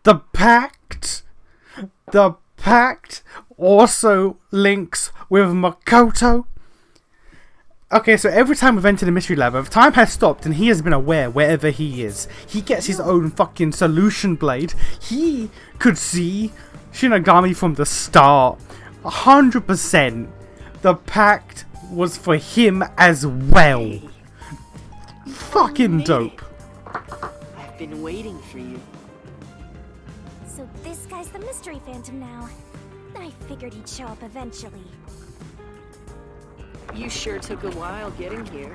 The pact. The pact also links with Makoto. Okay, so every time we've entered the mystery lab, if time has stopped and he has been aware wherever he is, he gets his own fucking solution blade. He could see Shinigami from the start. 100%. The pact was for him as well. Hey, Fucking dope. I've been waiting for you. So this guy's the mystery phantom now. I figured he'd show up eventually. You sure took a while getting here.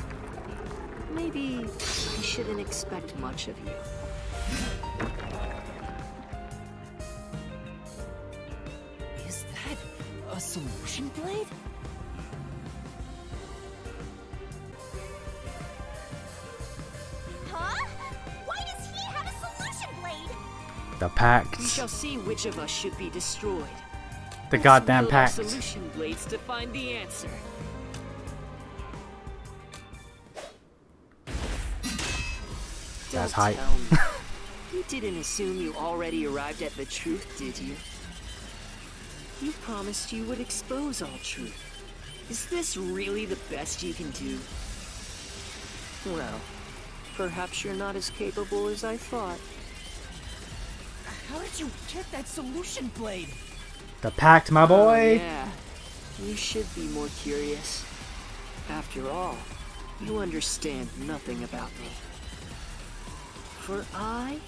Maybe I shouldn't expect much of you. Is that a solution blade? Huh? Why does he have a solution blade? The pact. We shall see which of us should be destroyed. The Let's goddamn wield our pact. solution blades to find the answer. That's Don't hype. tell me. You didn't assume you already arrived at the truth, did you? You promised you would expose all truth. Is this really the best you can do? Well, perhaps you're not as capable as I thought. How did you get that solution blade? The pact, my boy. Yeah, you should be more curious. After all, you understand nothing about me. For I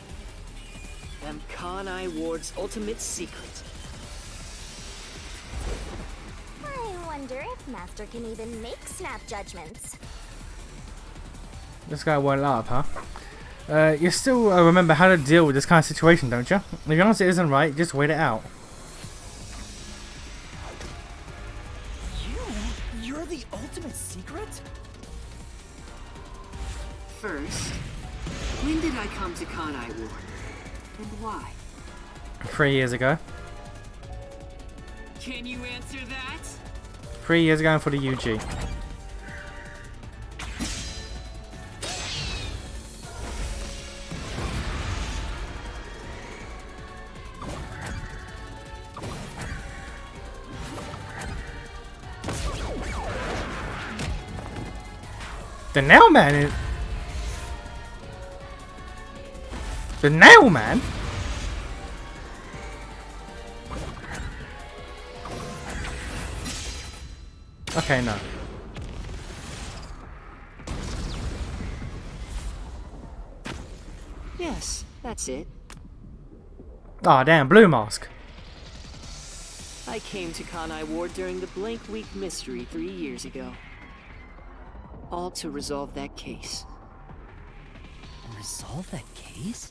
am Kanai Ward's ultimate secret. I wonder if Master can even make snap judgments. This guy won't laugh, huh? You still remember how to deal with this kind of situation, don't you? If your answer isn't right, just wait it out. You're the ultimate secret? First, when did I come to Kanai Ward? And why? 3 years ago. Can you answer that? 3 years ago for the UG. The Nail Man is... The Nail Man? Okay, no. Yes, that's it. Oh damn, Blue Mask. I came to Kanai Ward during the Blank Week mystery 3 years ago. All to resolve that case. Resolve that case?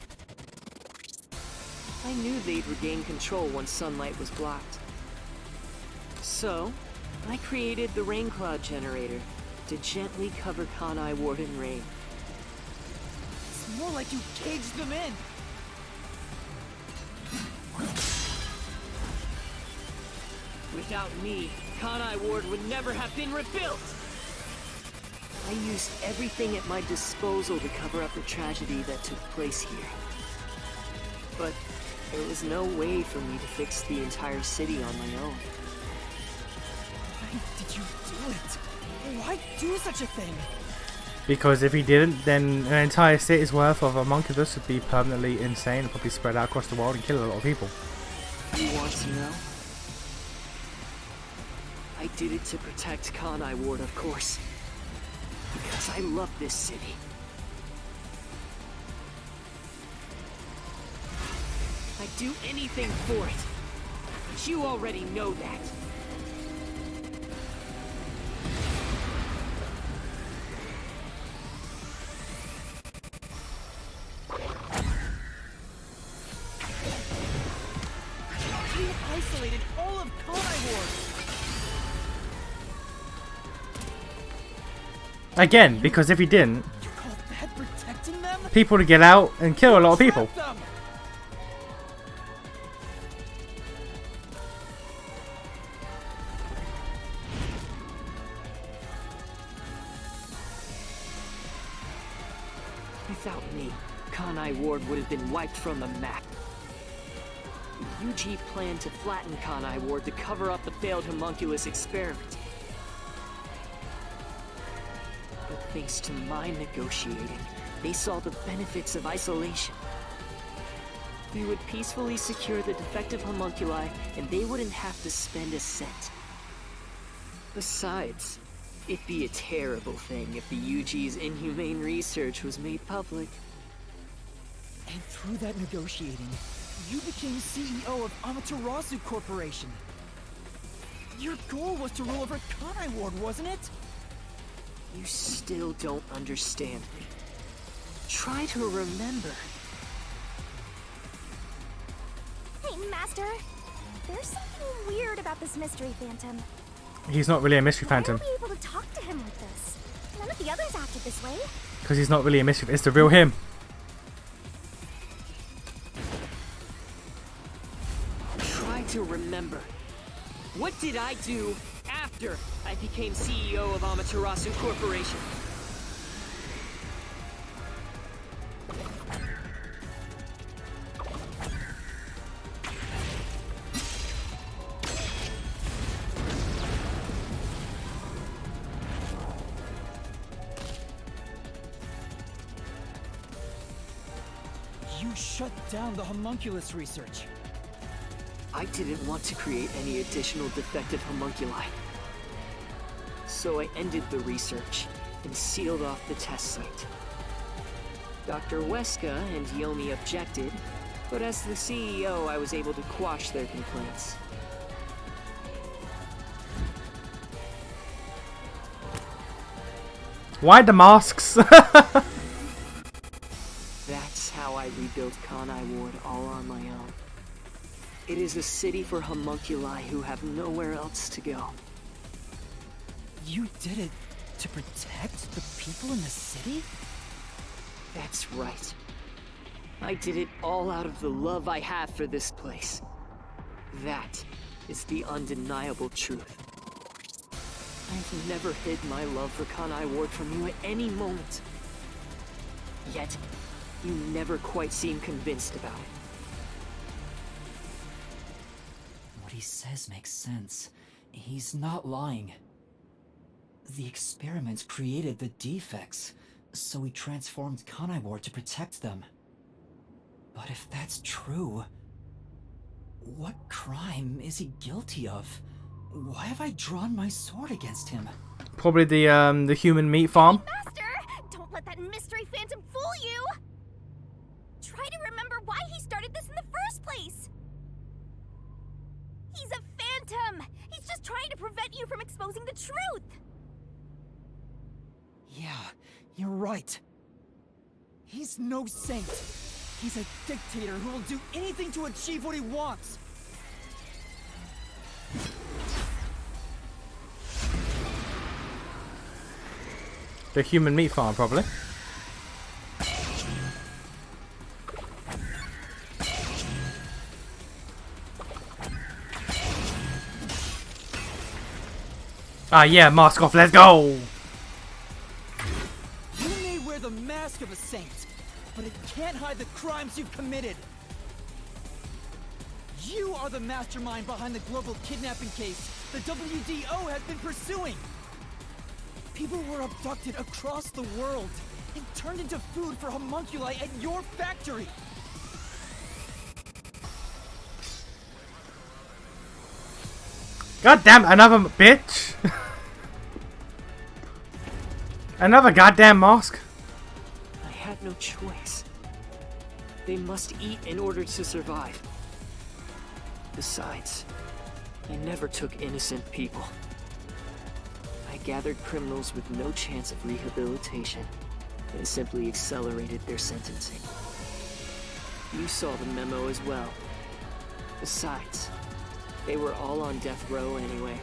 I knew they'd regain control once sunlight was blocked. So, I created the rain cloud generator to gently cover Kanai Ward in rain. It's more like you caged them in. Without me, Kanai Ward would never have been rebuilt! I used everything at my disposal to cover up the tragedy that took place here. But there was no way for me to fix the entire city on my own. Why did you do it? Why do such a thing? Because if he didn't, then an entire city's worth of homunculus would be permanently insane and probably spread out across the world and kill a lot of people. You want to know? I did it to protect Kanai Ward, of course. Because I love this city. I'd do anything for it. But you already know that. You isolated all of Kanai Ward. Again, because if he didn't, You call that protecting them? people would get out and kill a lot of people. Trap them. Without me, Kanai Ward would have been wiped from the map. the UG planned to flatten Kanai Ward to cover up the failed homunculus experiment. But thanks to my negotiating, they saw the benefits of isolation. We would peacefully secure the defective homunculi, and they wouldn't have to spend a cent. Besides, it'd be a terrible thing if the UG's inhumane research was made public. And through that negotiating, you became CEO of Amaterasu Corporation. Your goal was to rule over Kanai Ward, wasn't it? You still don't understand me. Try to remember. Hey, Master. There's something weird about this mystery phantom. He's not really a mystery Why phantom. are we able to talk to him like this? None of the others acted this way. Because he's not really a mystery. It's the real him. Try to remember. What did I do after I became CEO of Amaterasu Corporation? You shut down the homunculus research. I didn't want to create any additional defective homunculi. So I ended the research and sealed off the test site. Dr. Weska and Yomi objected, but as the CEO, I was able to quash their complaints. Why the masks? That's how I rebuilt Kanai Ward all on my own. It is a city for homunculi who have nowhere else to go. You did it to protect the people in the city? That's right. I did it all out of the love I have for this place. That is the undeniable truth. I've never hid my love for Kanai Ward from you at any moment. Yet, you never quite seem convinced about it. What he says makes sense. He's not lying. The experiments created the defects, so we transformed Kanai Ward to protect them. But if that's true, what crime is he guilty of? Why have I drawn my sword against him? Probably the human meat farm. Master! Don't let that mystery phantom fool you! Try to remember why he started this in the first place! He's a phantom! He's just trying to prevent you from exposing the truth! Yeah, you're right. He's no saint. He's a dictator who will do anything to achieve what he wants. The human meat farm, probably. Ah, yeah, mask off, let's go! You may wear the mask of a saint, but it can't hide the crimes you've committed. You are the mastermind behind the global kidnapping case the WDO has been pursuing. People were abducted across the world and turned into food for homunculi at your factory. God damn, another bitch! Another goddamn mask. I had no choice. They must eat in order to survive. Besides, I never took innocent people. I gathered criminals with no chance of rehabilitation and simply accelerated their sentencing. You saw the memo as well. Besides, they were all on death row anyway.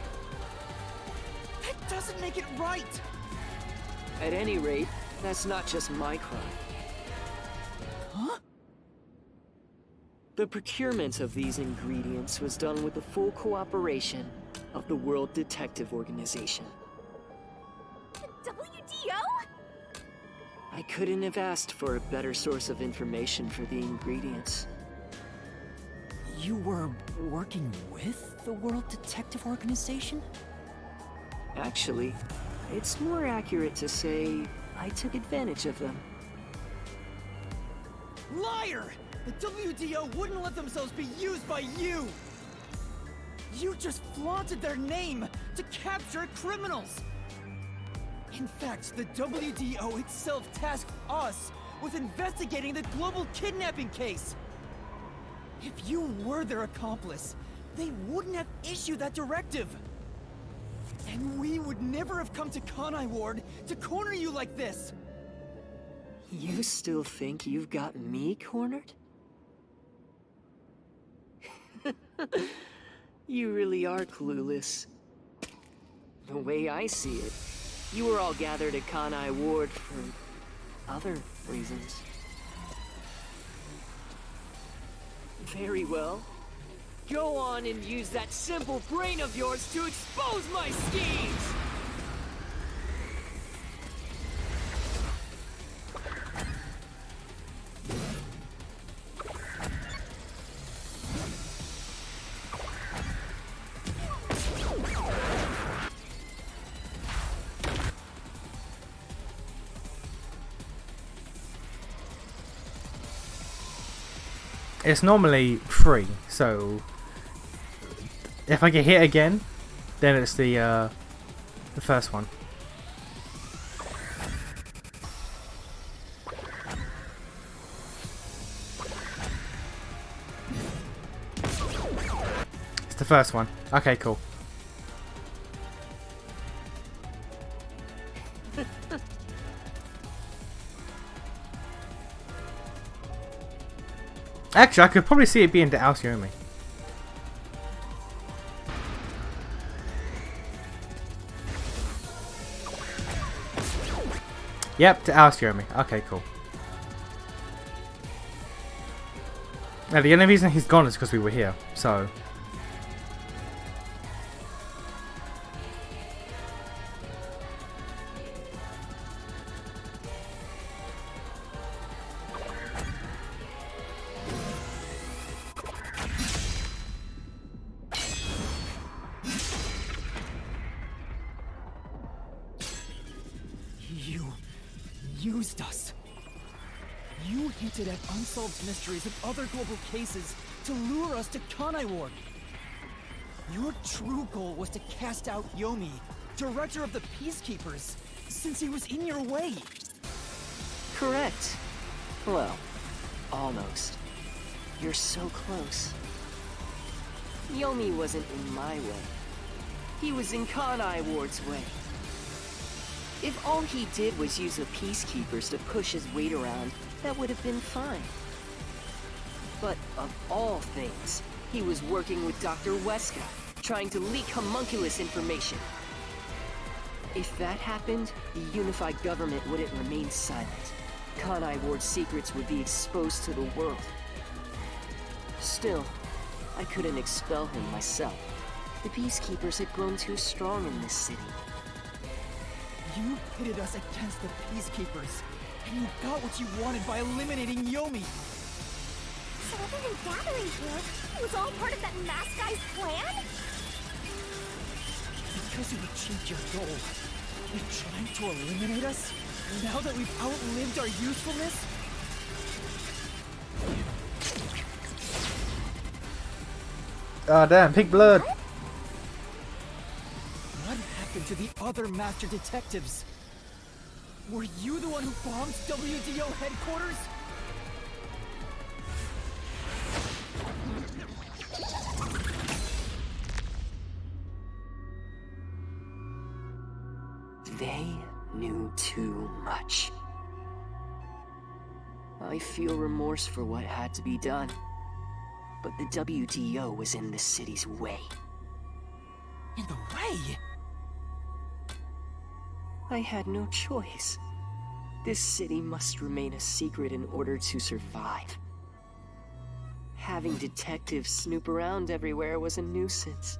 That doesn't make it right. At any rate, that's not just my crime. Huh? The procurement of these ingredients was done with the full cooperation of the World Detective Organization. The WDO? I couldn't have asked for a better source of information for the ingredients. You were working with the World Detective Organization? Actually, it's more accurate to say I took advantage of them. Liar! The WDO wouldn't let themselves be used by you! You just flaunted their name to capture criminals! In fact, the WDO itself tasked us with investigating the global kidnapping case! If you were their accomplice, they wouldn't have issued that directive! And we would never have come to Kanai Ward to corner you like this! You still think you've got me cornered? You really are clueless. The way I see it, you were all gathered at Kanai Ward for other reasons. Very well. Go on and use that simple brain of yours to expose my schemes! It's normally free, so if I get hit again, then it's the first one. It's the first one. Okay, cool. Actually, I could probably see it being to Alcyomi. Yep, to Alcyomi. Okay, cool. Now, the only reason he's gone is because we were here, so... You used us. You hinted at unsolved mysteries of other global cases to lure us to Kanai Ward. Your true goal was to cast out Yomi, director of the Peacekeepers, since he was in your way. Correct. Well, almost. You're so close. Yomi wasn't in my way. He was in Kanai Ward's way. If all he did was use the Peacekeepers to push his weight around, that would have been fine. But of all things, he was working with Dr. Weska, trying to leak homunculus information. If that happened, the unified government wouldn't remain silent. Kanai Ward's secrets would be exposed to the world. Still, I couldn't expel him myself. The Peacekeepers had grown too strong in this city. You pitted us against the Peacekeepers, and you got what you wanted by eliminating Yomi. So other than gathering here, it was all part of that mask guy's plan? Because you achieved your goal, you're trying to eliminate us? Now that we've outlived our usefulness? Ah, damn, pink blood. What happened to the other master detectives? Were you the one who bombed WDO headquarters? They knew too much. I feel remorse for what had to be done. But the WDO was in the city's way. In the way? I had no choice. This city must remain a secret in order to survive. Having detectives snoop around everywhere was a nuisance.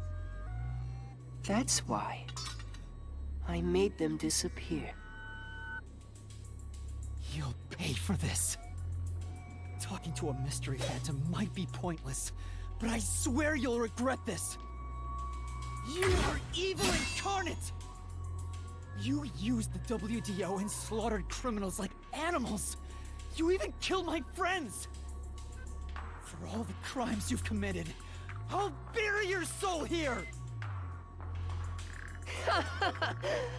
That's why I made them disappear. You'll pay for this. Talking to a mystery phantom might be pointless, but I swear you'll regret this. You are evil incarnate! You used the WDO and slaughtered criminals like animals! You even killed my friends! For all the crimes you've committed, I'll bury your soul here!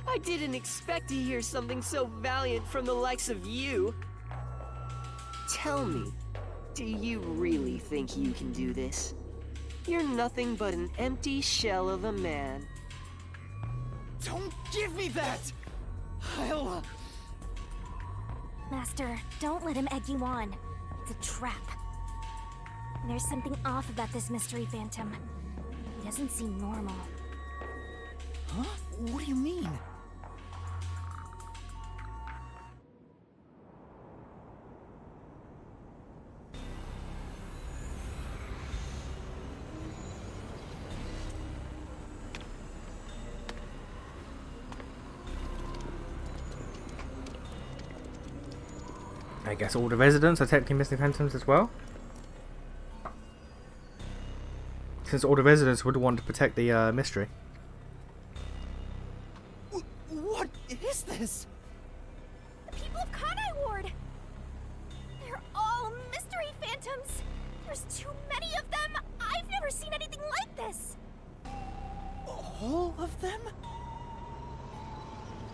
I didn't expect to hear something so valiant from the likes of you. Tell me, do you really think you can do this? You're nothing but an empty shell of a man. Don't give me that! I'll... Master, don't let him egg you on. It's a trap. There's something off about this mystery phantom. He doesn't seem normal. Huh? What do you mean? I guess all the residents are technically missing phantoms as well. Since all the residents would want to protect the mystery. What is this? The people of Kanai Ward! They're all mystery phantoms! There's too many of them! I've never seen anything like this! All of them?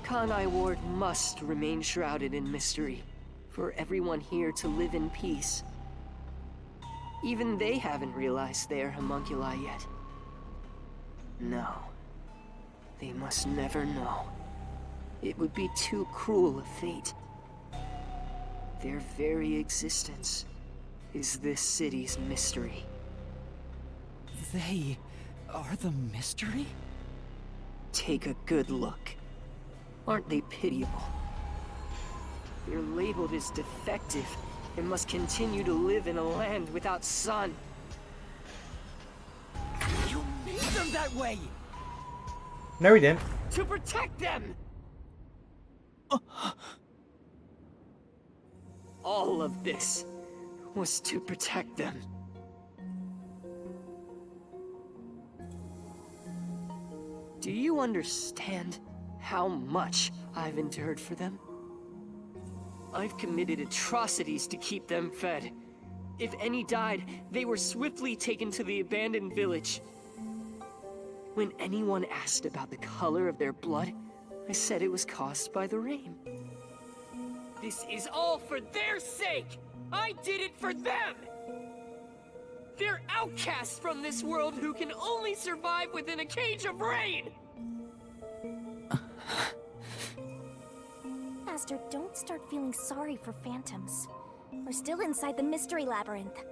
Kanai Ward must remain shrouded in mystery, for everyone here to live in peace. Even they haven't realized they're homunculi yet. No. They must never know. It would be too cruel a fate. Their very existence is this city's mystery. They are the mystery? Take a good look. Aren't they pitiable? They're labeled as defective and must continue to live in a land without sun. You made them that way! No, he didn't. To protect them! All of this was to protect them. Do you understand how much I've endured for them? I've committed atrocities to keep them fed. If any died, they were swiftly taken to the abandoned village. When anyone asked about the color of their blood, I said it was caused by the rain. This is all for their sake! I did it for them! They're outcasts from this world who can only survive within a cage of rain! Master, don't start feeling sorry for phantoms. We're still inside the mystery labyrinth.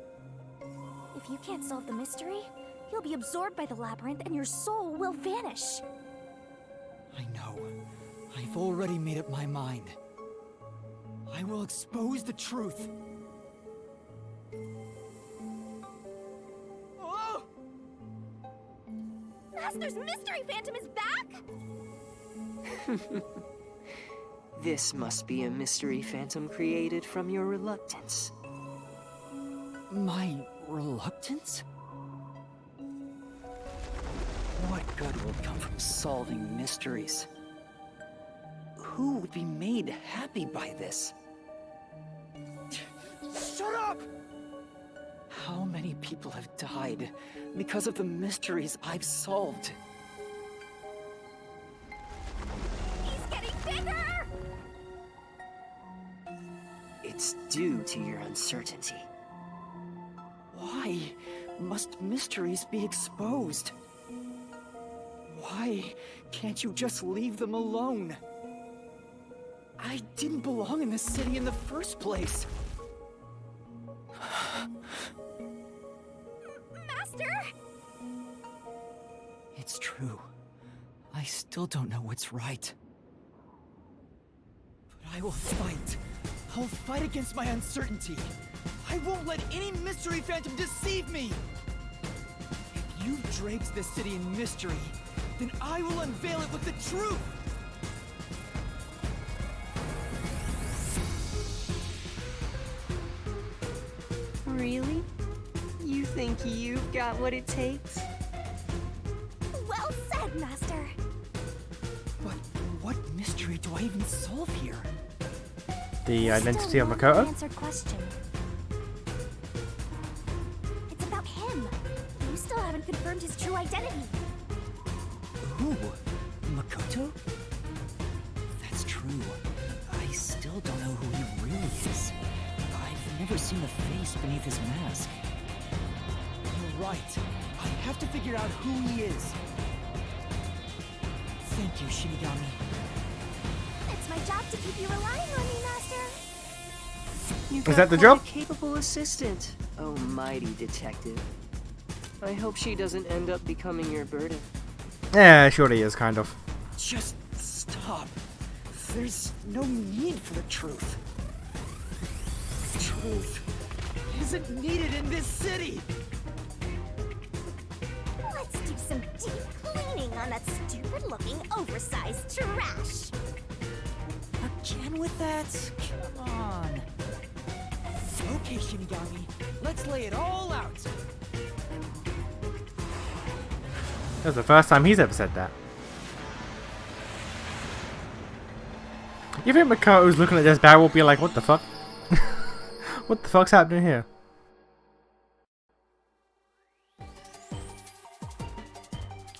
If you can't solve the mystery, you'll be absorbed by the labyrinth and your soul will vanish. I know. I've already made up my mind. I will expose the truth. Oh! Master's mystery phantom is back? This must be a mystery phantom created from your reluctance. My reluctance? What good will come from solving mysteries? Who would be made happy by this? Shut up! How many people have died because of the mysteries I've solved? He's getting bigger! It's due to your uncertainty. Why must mysteries be exposed? Why can't you just leave them alone? I didn't belong in this city in the first place. Master! It's true. I still don't know what's right. But I will fight. I'll fight against my uncertainty. I won't let any mystery phantom deceive me! If you've draped this city in mystery, then I will unveil it with the truth! Really? You think you've got what it takes? Well said, Master. But what mystery do I even solve here? The There's identity still of one Makoto? unanswered question. It's about him. You still haven't confirmed his true identity. Who? Makoto? That's true. I still don't know who he really is. I've never seen the face beneath his mask. You're right. I have to figure out who he is. Thank you, Shinigami. It's my job to keep you relying on me, Master. You've Is got that the quite job? a capable assistant, oh mighty detective. I hope she doesn't end up becoming your burden. Yeah, sure he is, kind of. Just stop. There's no need for the truth. Truth isn't needed in this city. Let's do some deep cleaning on that stupid-looking, oversized trash. Again with that? Come on. Okay, Shinigami. Let's lay it all out. That's the first time he's ever said that. You think Makoto's looking at this barrel will be like, what the fuck? What the fuck's happening here?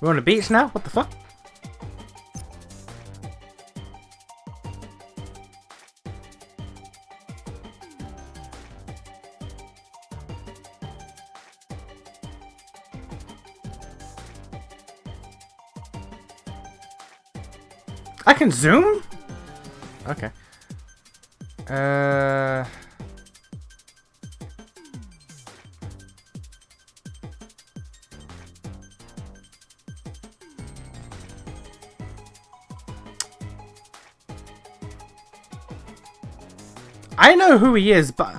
We're on the beach now? What the fuck? I can zoom? Okay. I know who he is, but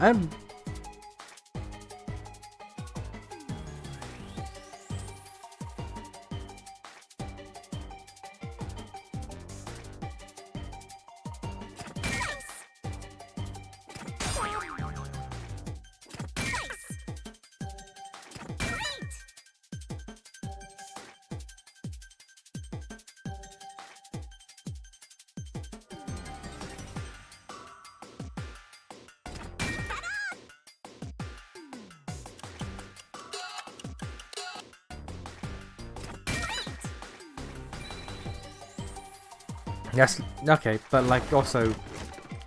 yes, okay, but like also,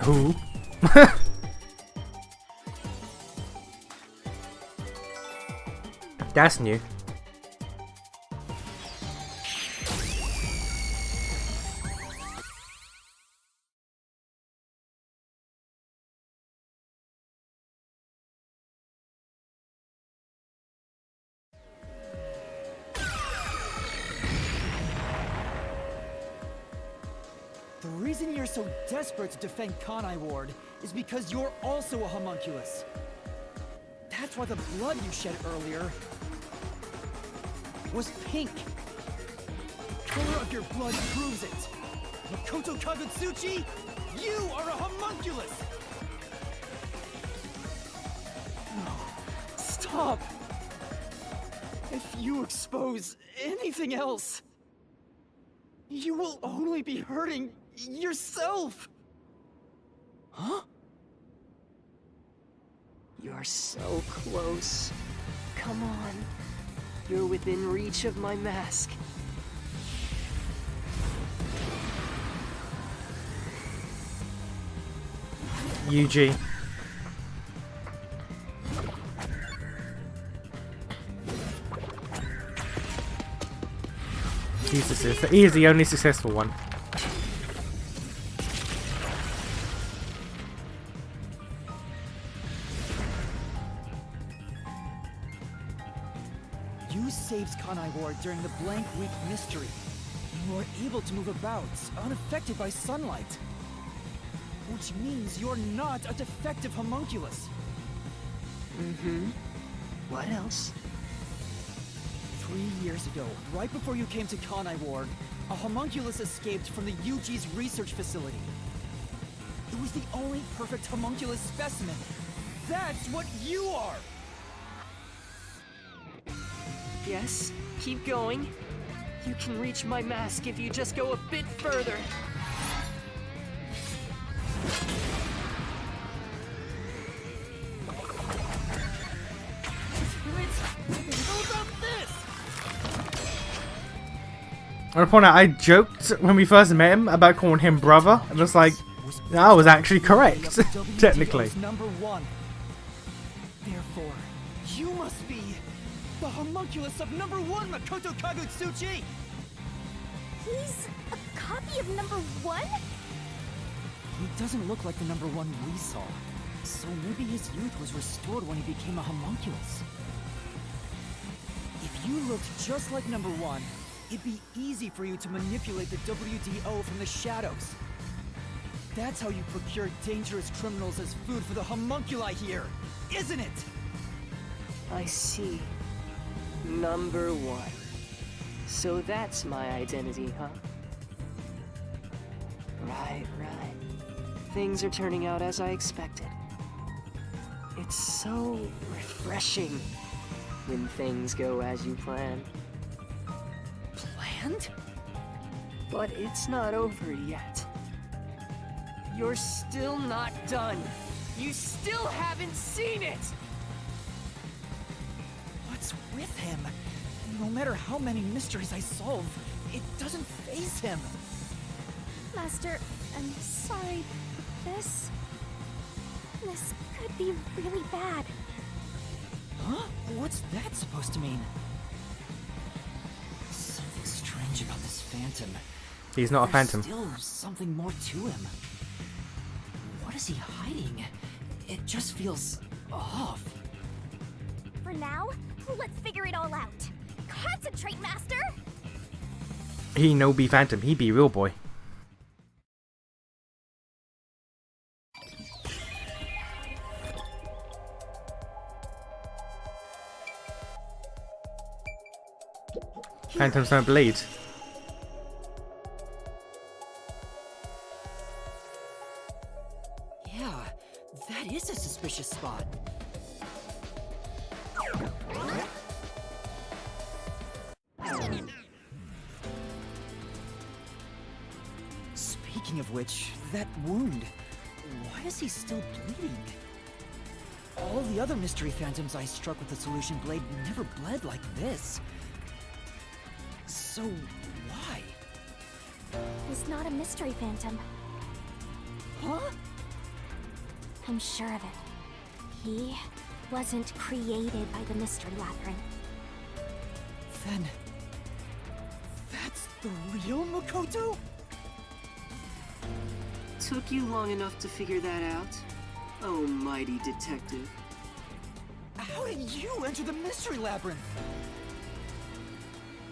who? That's new. The reason you're so desperate to defend Kanai Ward is because you're also a homunculus. That's why the blood you shed earlier was pink. The color of your blood proves it. Makoto Kagutsuchi, you are a homunculus! No, stop! If you expose anything else, you will only be hurting yourself! Huh? You're so close. Come on. You're within reach of my mask. UG. He is the only successful one. You saved Kanai Ward during the Blank Week mystery. You were able to move about, unaffected by sunlight. Which means you're not a defective homunculus. Mm-hmm. What else? 3 years ago, right before you came to Kanai Ward, a homunculus escaped from the UG's research facility. It was the only perfect homunculus specimen. That's what you are! Yes, keep going. You can reach my mask if you just go a bit further. I want to point out, I joked when we first met him about calling him brother, and it's like, I was actually correct, technically. #1. Therefore, you must be the homunculus of #1, Makoto Kagutsuchi! He's a copy of #1? He doesn't look like the #1 we saw. So maybe his youth was restored when he became a homunculus. If you looked just like #1, it'd be easy for you to manipulate the WDO from the shadows. That's how you procure dangerous criminals as food for the homunculi here, isn't it? I see. #1. So that's my identity, huh? Right. Things are turning out as I expected. It's so refreshing when things go as you plan. Planned? But it's not over yet. You're still not done. You still haven't seen it! What's with him? No matter how many mysteries I solve, it doesn't faze him. Master, I'm sorry, but this could be really bad. Huh? What's that supposed to mean? Something strange about this phantom. He's not a phantom. There's still something more to him. What is he hiding? It just feels off. For now, let's figure it all out. Concentrate, Master! He no be phantom, he be real boy. Phantoms don't bleed. Yeah, that is a suspicious spot. Speaking of which, that wound, why is he still bleeding? All the other mystery phantoms I struck with the solution blade never bled like this. So, why? He's not a mystery phantom. Huh? I'm sure of it. He wasn't created by the mystery labyrinth. Then... that's the real Makoto? Took you long enough to figure that out? Oh, mighty detective. How did you enter the mystery labyrinth?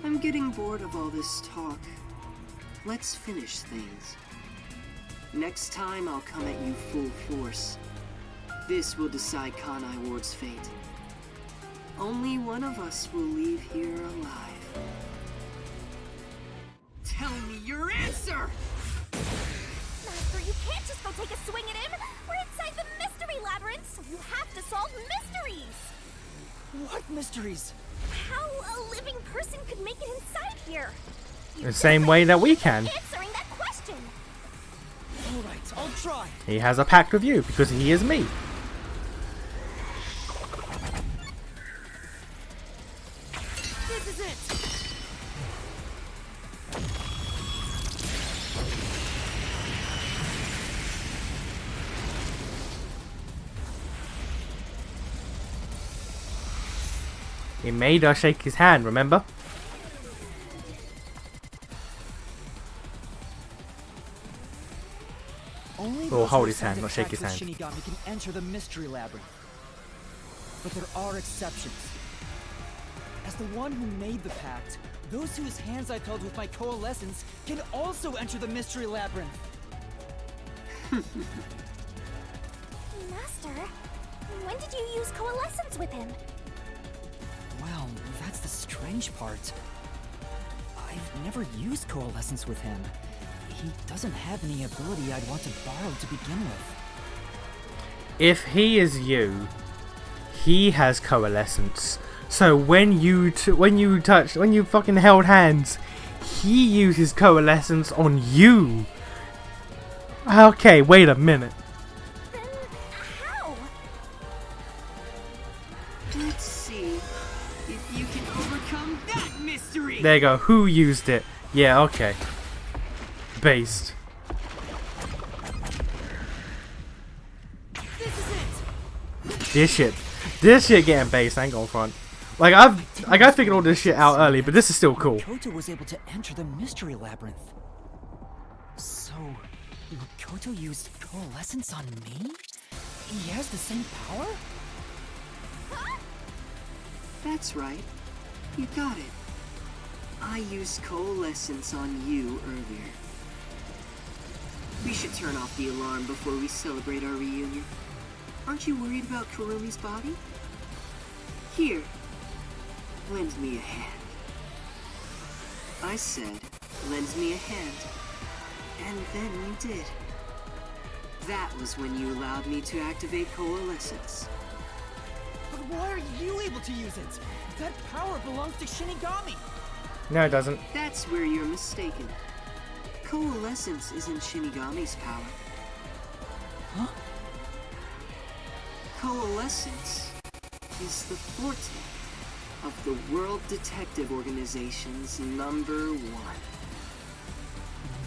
I'm getting bored of all this talk. Let's finish things. Next time I'll come at you full force. This will decide Kanai Ward's fate. Only one of us will leave here alive. Tell me your answer! Master, you can't just go take a swing at him! We're inside the mystery labyrinth, so you have to solve mysteries! What mysteries? How a living person could make it inside here? The same way that we can. Answering that question! Alright, I'll try. He has a pact with you because he is me. This is it! He made us shake his hand, remember? Only Or those hold who his hand, signed a not shake pact his with hand. Shinigami can enter the mystery labyrinth. But there are exceptions. As the one who made the pact, those whose hands I've held with my coalescence can also enter the mystery labyrinth. Master, when did you use coalescence with him? Well, that's the strange part. I've never used coalescence with him. He doesn't have any ability I'd want to borrow to begin with. If he is you, he has coalescence. So when you fucking held hands, he used his coalescence on you. Okay, wait a minute. Then how? Let's see if you can overcome that mystery. There you go. Who used it? Yeah, okay. Based. This shit getting based. I ain't gonna front. Like I figured all this shit out early, but this is still cool. Makoto was able to enter the mystery labyrinth. So, Makoto used coalescence on me? He has the same power? That's right. You got it. I used coalescence on you earlier. We should turn off the alarm before we celebrate our reunion. Aren't you worried about Kurumi's body? Here, lend me a hand. I said, lend me a hand. And then you did. That was when you allowed me to activate coalescence. But why are you able to use it? That power belongs to Shinigami. No, it doesn't. That's where you're mistaken. Coalescence isn't Shinigami's power. Huh? Coalescence is the forte of the World Detective Organization's number one.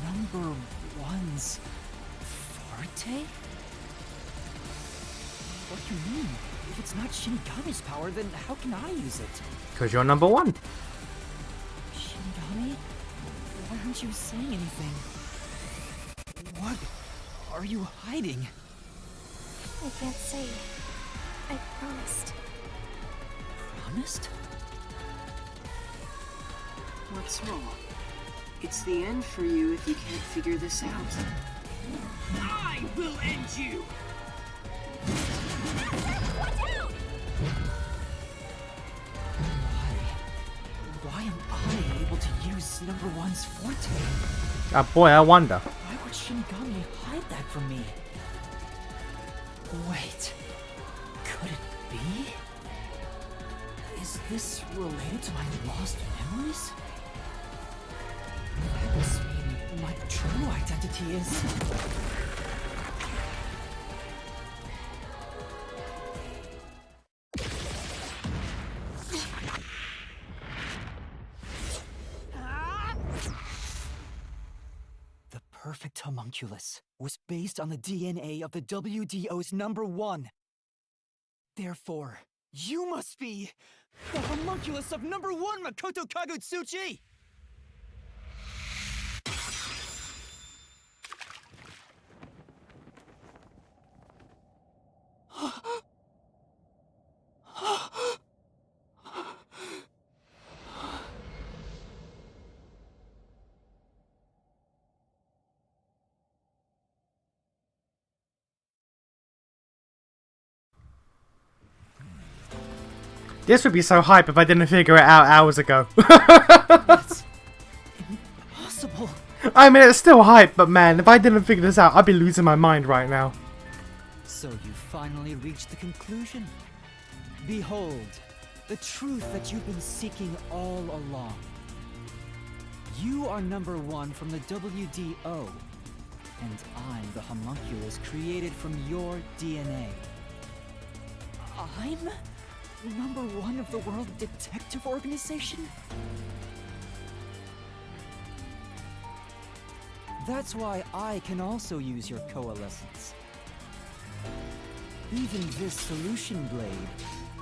Number one's forte? What do you mean? If it's not Shinigami's power, then how can I use it? Because you're number one. Shinigami? Why aren't you saying anything? What are you hiding? I can't say. I promised. Promised? What's wrong? It's the end for you if you can't figure this out. I will end you! Why am I able to use number one's forte? Ah, boy, I wonder. Why would Shinigami hide that from me? Wait, could it be? Is this related to my lost memories? That must mean my true identity is... The perfect homunculus was based on the DNA of the WDO's number one. Therefore, You must be the homunculus of number one Makoto Kagutsuchi! This would be so hype if I didn't figure it out hours ago. that's impossible. I mean, it's still hype, but man, if I didn't figure this out, I'd be losing my mind right now. So you finally reached the conclusion. Behold, the truth that you've been seeking all along. You are number one from the WDO, and I'm the homunculus created from your DNA. I'm number one of the World Detective Organization? That's why I can also use your coalescence. Even this solution blade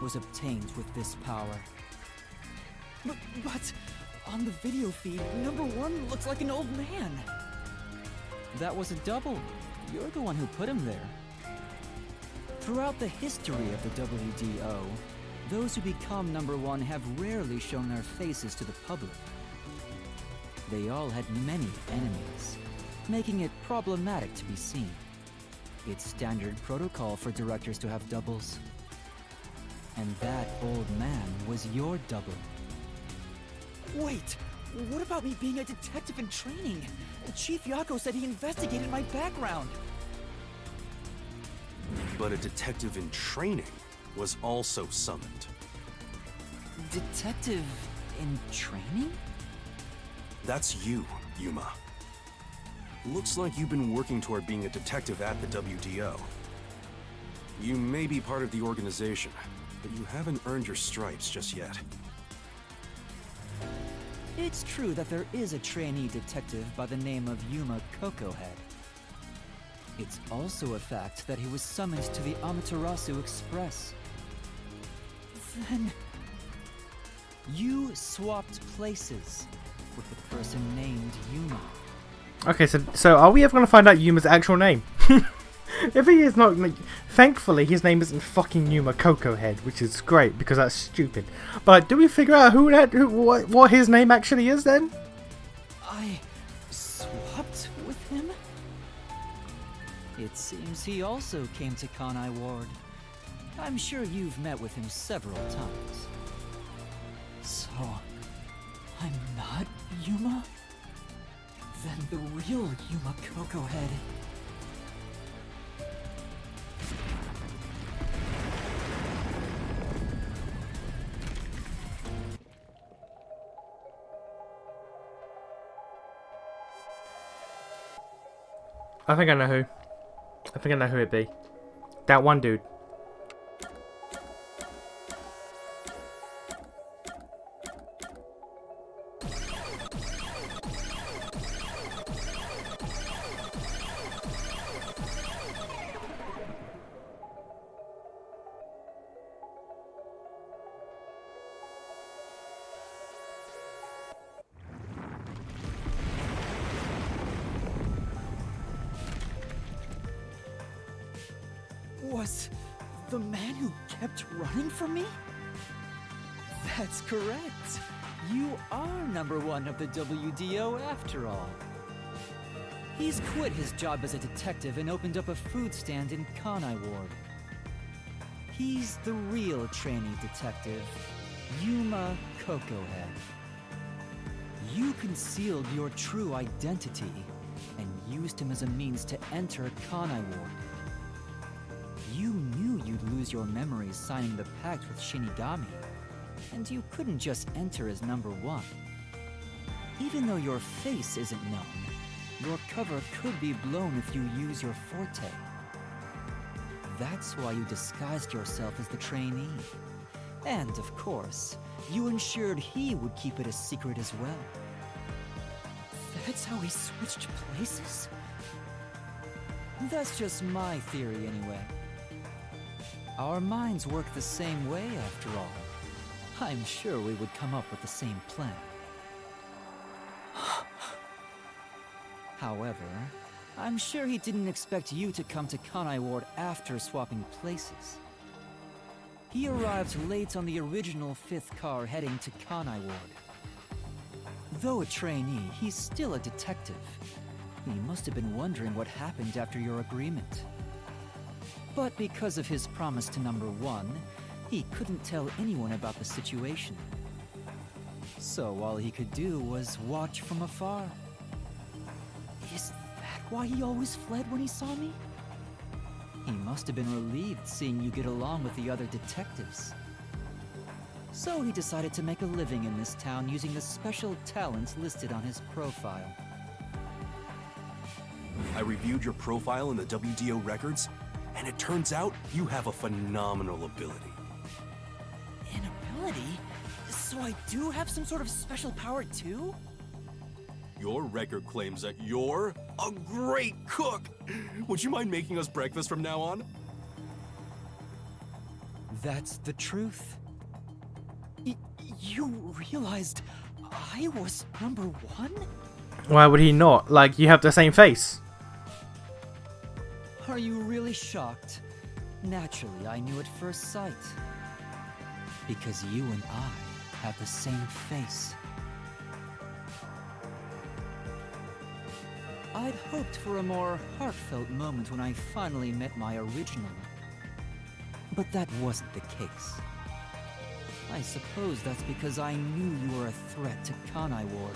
was obtained with this power. But on the video feed, number one looks like an old man. That was a double. You're the one who put him there. Throughout the history of the WDO, those who become number one have rarely shown their faces to the public. They all had many enemies, making it problematic to be seen. It's standard protocol for directors to have doubles. And that old man was your double. Wait, what about me being a detective in training? Chief Yako said he investigated my background. But a detective in training was also summoned. detective in training? That's you, Yuma. Looks like you've been working toward being a detective at the WDO. You may be part of the organization, but you haven't earned your stripes just yet. It's true that there is a trainee detective by the name of Yuma Cocohead. It's also a fact that he was summoned to the Amaterasu Express. Then... you swapped places with the person named Yuma. Okay, so are we ever going to find out Yuma's actual name? If he is not, like, thankfully his name isn't fucking Yuma Cocohead, which is great because that's stupid. But do we figure out what his name actually is then? I swapped with him? It seems he also came to Kanai Ward. I'm sure you've met with him several times. So, I'm not Yuma? Then the real Yuma Cocohead... I think I know who. I think I know who it'd be. That one dude. Was the man who kept running from me? That's correct. You are #1 of the WDO after all. He's quit his job as a detective and opened up a food stand in Kanai Ward. He's the real trainee detective, Yuma Cocohead. You concealed your true identity and used him as a means to enter Kanai Ward. You knew you'd lose your memories signing the pact with Shinigami, and you couldn't just enter as #1. Even though your face isn't known, your cover could be blown if you use your forte. That's why you disguised yourself as the trainee. And, of course, you ensured he would keep it a secret as well. That's how we switched places? That's just my theory anyway. Our minds work the same way after all. I'm sure we would come up with the same plan. However, I'm sure he didn't expect you to come to Kanai Ward after swapping places. He arrived late on the original 5th car heading to Kanai Ward. Though a trainee, he's still a detective. He must have been wondering what happened after your agreement. But because of his promise to #1, he couldn't tell anyone about the situation. So all he could do was watch from afar. Is that why he always fled when he saw me? He must have been relieved seeing you get along with the other detectives. So he decided to make a living in this town using the special talents listed on his profile. I reviewed your profile in the WDO records, and it turns out you have a phenomenal ability. An ability? So I do have some sort of special power too? Your record claims that you're a great cook! Would you mind making us breakfast from now on? That's the truth. You realized I was #1? Why would he not? Like, you have the same face. Are you really shocked? Naturally, I knew at first sight. Because you and I have the same face. I'd hoped for a more heartfelt moment when I finally met my original. But that wasn't the case. I suppose that's because I knew you were a threat to Kanai Ward.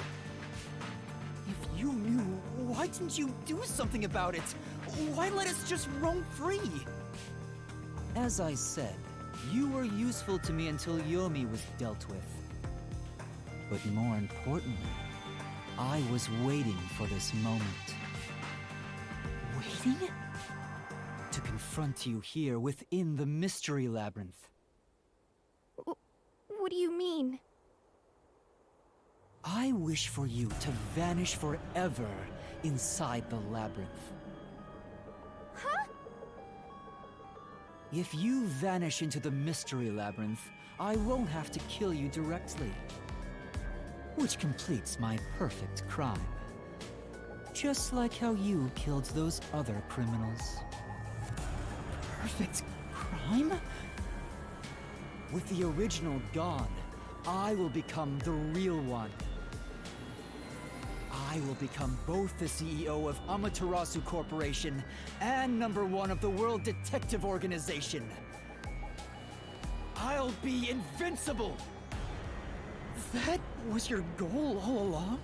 If you knew, why didn't you do something about it? Why let us just roam free? As I said, You were useful to me until Yomi was dealt with. But more importantly, I was waiting for this moment. Waiting? To confront you here within the Mystery Labyrinth. What do you mean? I wish for you to vanish forever inside the labyrinth. Huh? If you vanish into the Mystery Labyrinth, I won't have to kill you directly. Which completes my perfect crime. Just like how you killed those other criminals. Perfect crime? With the original gone, I will become the real one. I will become both the CEO of Amaterasu Corporation and #1 of the World Detective Organization. I'll be invincible! That was your goal all along?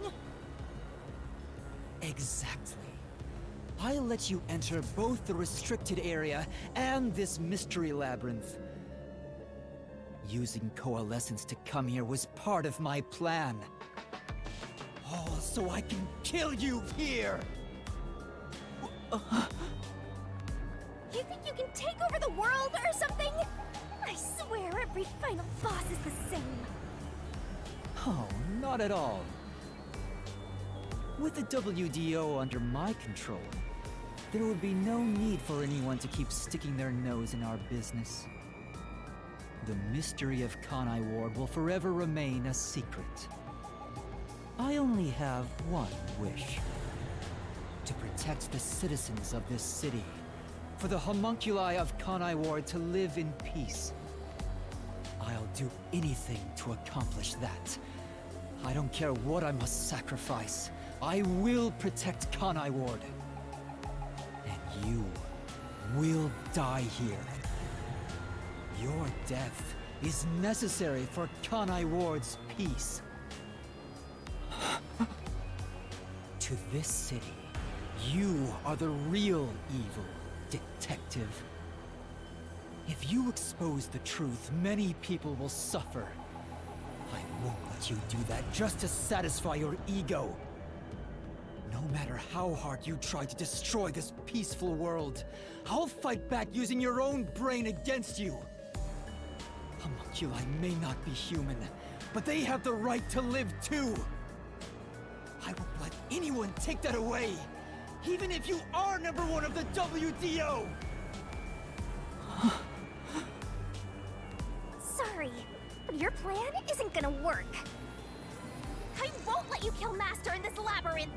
Exactly. I'll let you enter both the restricted area and this mystery labyrinth. Using Coalescence to come here was part of my plan. All so I can kill you here! You think you can take over the world or something? I swear every final boss is the same. Oh, not at all. With the WDO under my control, there would be no need for anyone to keep sticking their nose in our business. The mystery of Kanai Ward will forever remain a secret. I only have one wish. To protect the citizens of this city. For the homunculi of Kanai Ward to live in peace. I'll do anything to accomplish that. I don't care what I must sacrifice. I will protect Kanai Ward. And you will die here. Your death is necessary for Kanai Ward's peace. To this city, you are the real evil, detective. If you expose the truth, many people will suffer. I won't let you do that just to satisfy your ego. No matter how hard you try to destroy this peaceful world, I'll fight back using your own brain against you. Homunculi may not be human, but they have the right to live too. I won't let anyone take that away, even if you are #1 of the WDO! Sorry, but your plan isn't gonna work. I won't let you kill Master in this labyrinth.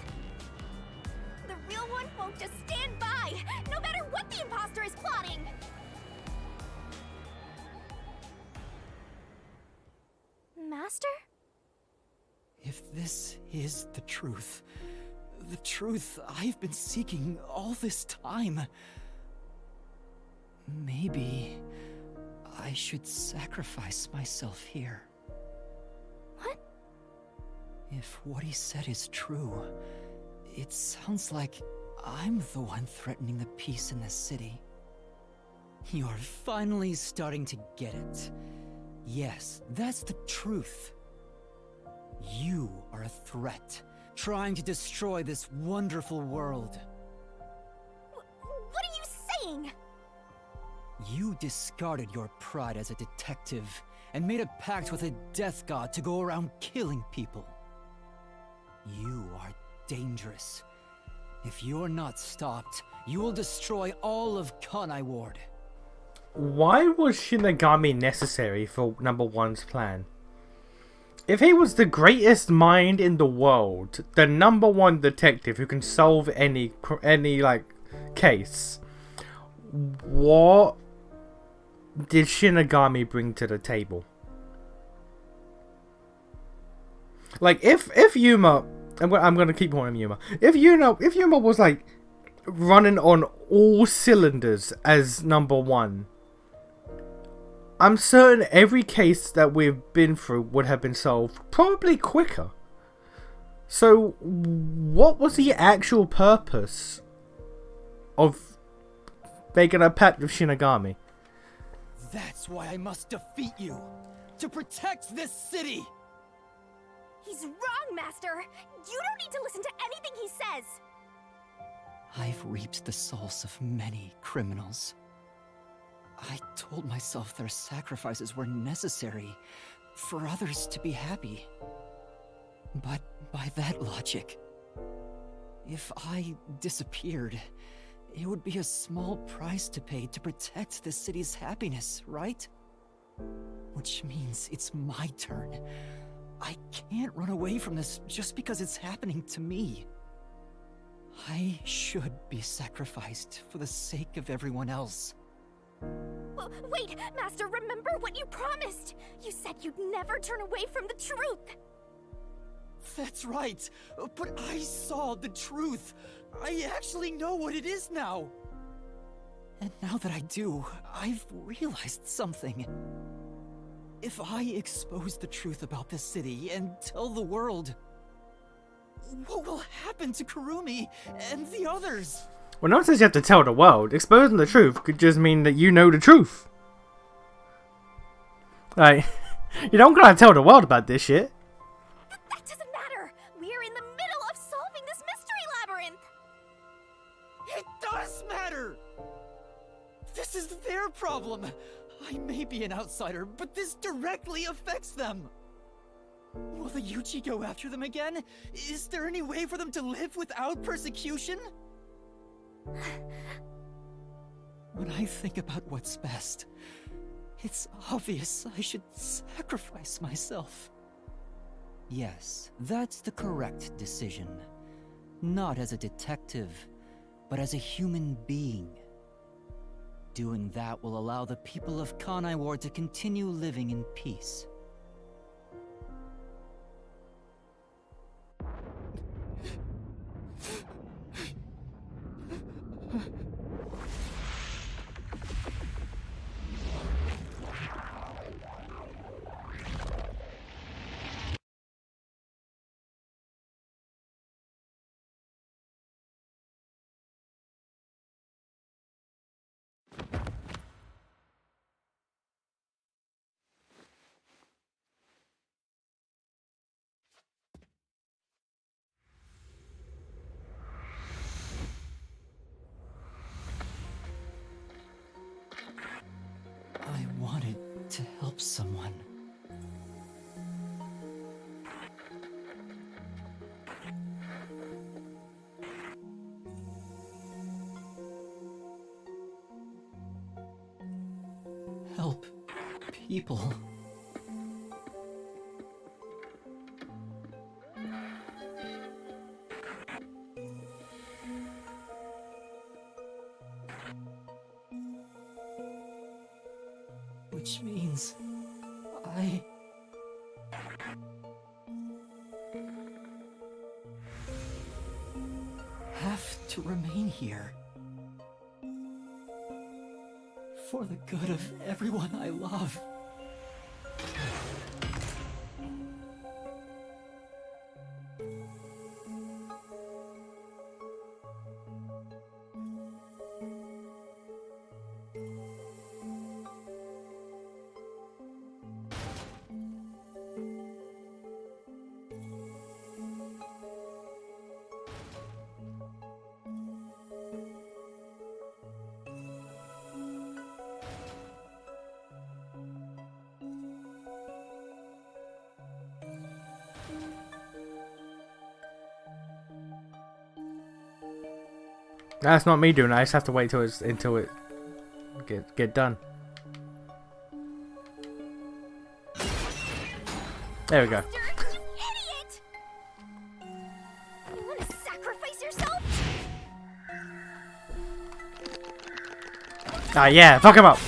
The real one won't just stand by, no matter what the imposter is plotting. Master? If this is the truth I've been seeking all this time, maybe I should sacrifice myself here. What? If what he said is true, it sounds like I'm the one threatening the peace in this city. You're finally starting to get it. Yes, that's the truth. You are a threat, trying to destroy this wonderful world. What are you saying? You discarded your pride as a detective and made a pact with a death god to go around killing people. You are dangerous. If you're not stopped, you will destroy all of Kanai Ward. Why was Shinigami necessary for #1's plan? If he was the greatest mind in the world, the #1 detective who can solve any case, what did Shinigami bring to the table? Like, if Yuma, I'm gonna keep calling him Yuma. If Yuma was like running on all cylinders as #1, I'm certain every case that we've been through would have been solved probably quicker. So, what was the actual purpose of making a pact with Shinigami? That's why I must defeat you! To protect this city! He's wrong, Master! You don't need to listen to anything he says! I've reaped the souls of many criminals. I told myself their sacrifices were necessary for others to be happy. But by that logic, if I disappeared, it would be a small price to pay to protect the city's happiness, right? Which means it's my turn. I can't run away from this just because it's happening to me. I should be sacrificed for the sake of everyone else. Wait, Master, remember what you promised! You said you'd never turn away from the truth! That's right, but I saw the truth. I actually know what it is now. And now that I do, I've realized something. If I expose the truth about this city and tell the world, what will happen to Kurumi and the others? Well, no one says you have to tell the world. Exposing the truth could just mean that you know the truth. Like, you don't gotta tell the world about this shit. That doesn't matter! We're in the middle of solving this mystery labyrinth! It does matter! This is their problem. I may be an outsider, but this directly affects them. Will the Yuchi go after them again? Is there any way for them to live without persecution? When I think about what's best, it's obvious I should sacrifice myself. Yes, that's the correct decision. Not as a detective, but as a human being. Doing that will allow the people of Kanai Ward to continue living in peace. I wanted to help someone. Help people. Which means I have to remain here for the good of everyone I love. That's not me doing it. I just have to wait until it get done. There we go. Master, you idiot! You want to sacrifice yourself? Ah, yeah, fuck him up.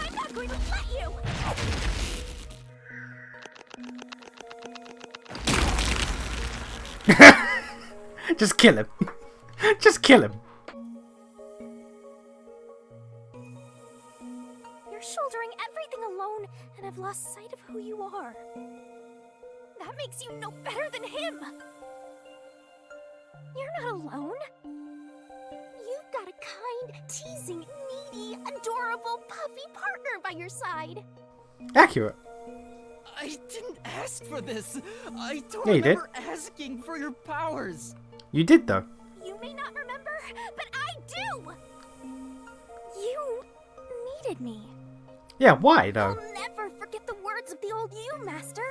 I'm not going to let you! Just kill him. Just kill him. You're shouldering everything alone, and I've lost sight of who you are. That makes you no better than him! You're not alone. You've You've got a kind, teasing, needy, adorable, puffy partner by your side. Accurate. I didn't ask for this. I don't Yeah, you did. remember asking for your powers. You did, though. You may not remember, but I do! You needed me. Yeah, why, though? I'll never forget the words of the old you, Master.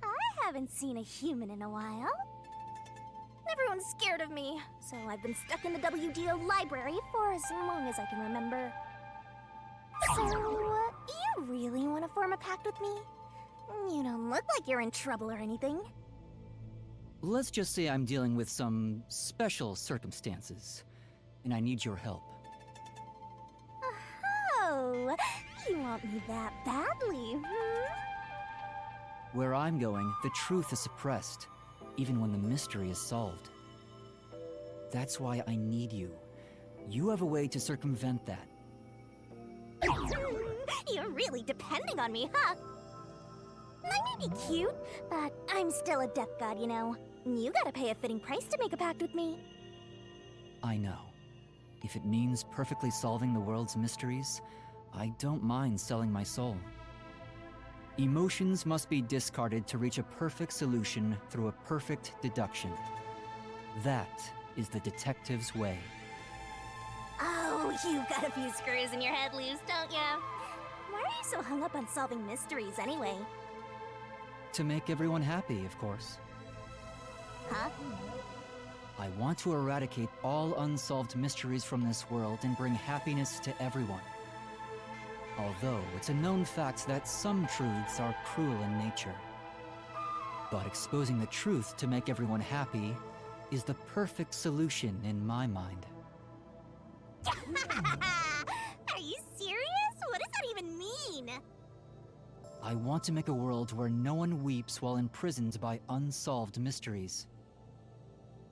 I haven't seen a human in a while. Everyone's scared of me, so I've been stuck in the WDO library for as long as I can remember. So, you really want to form a pact with me? You don't look like you're in trouble or anything. Let's just say I'm dealing with some special circumstances, and I need your help. Oh, you want me that badly, hmm? Where I'm going, the truth is suppressed, even when the mystery is solved. That's why I need you. You have a way to circumvent that. You're really depending on me, huh? I may be cute, but I'm still a death god, you know. You gotta pay a fitting price to make a pact with me. I know. If it means perfectly solving the world's mysteries, I don't mind selling my soul. Emotions must be discarded to reach a perfect solution through a perfect deduction. That is the detective's way. Oh, you've got a few screws in your head loose, don't ya? Why are you so hung up on solving mysteries anyway? To make everyone happy, of course. Huh? I want to eradicate all unsolved mysteries from this world and bring happiness to everyone. Although it's a known fact that some truths are cruel in nature. But exposing the truth to make everyone happy is the perfect solution in my mind. Are you serious? What does that even mean? I want to make a world where no one weeps while imprisoned by unsolved mysteries.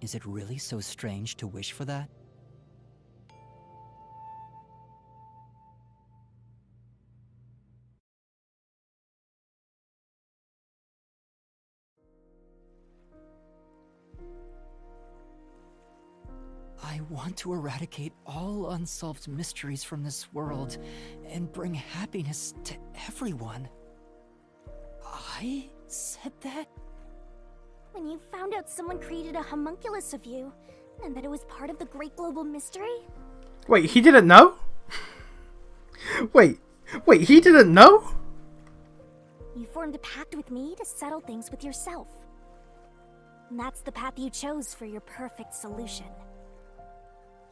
Is it really so strange to wish for that? I want to eradicate all unsolved mysteries from this world and bring happiness to everyone. I said that? When you found out someone created a homunculus of you, and that it was part of the great global mystery? Wait, he didn't know? Wait, he didn't know? You formed a pact with me to settle things with yourself. And that's the path you chose for your perfect solution.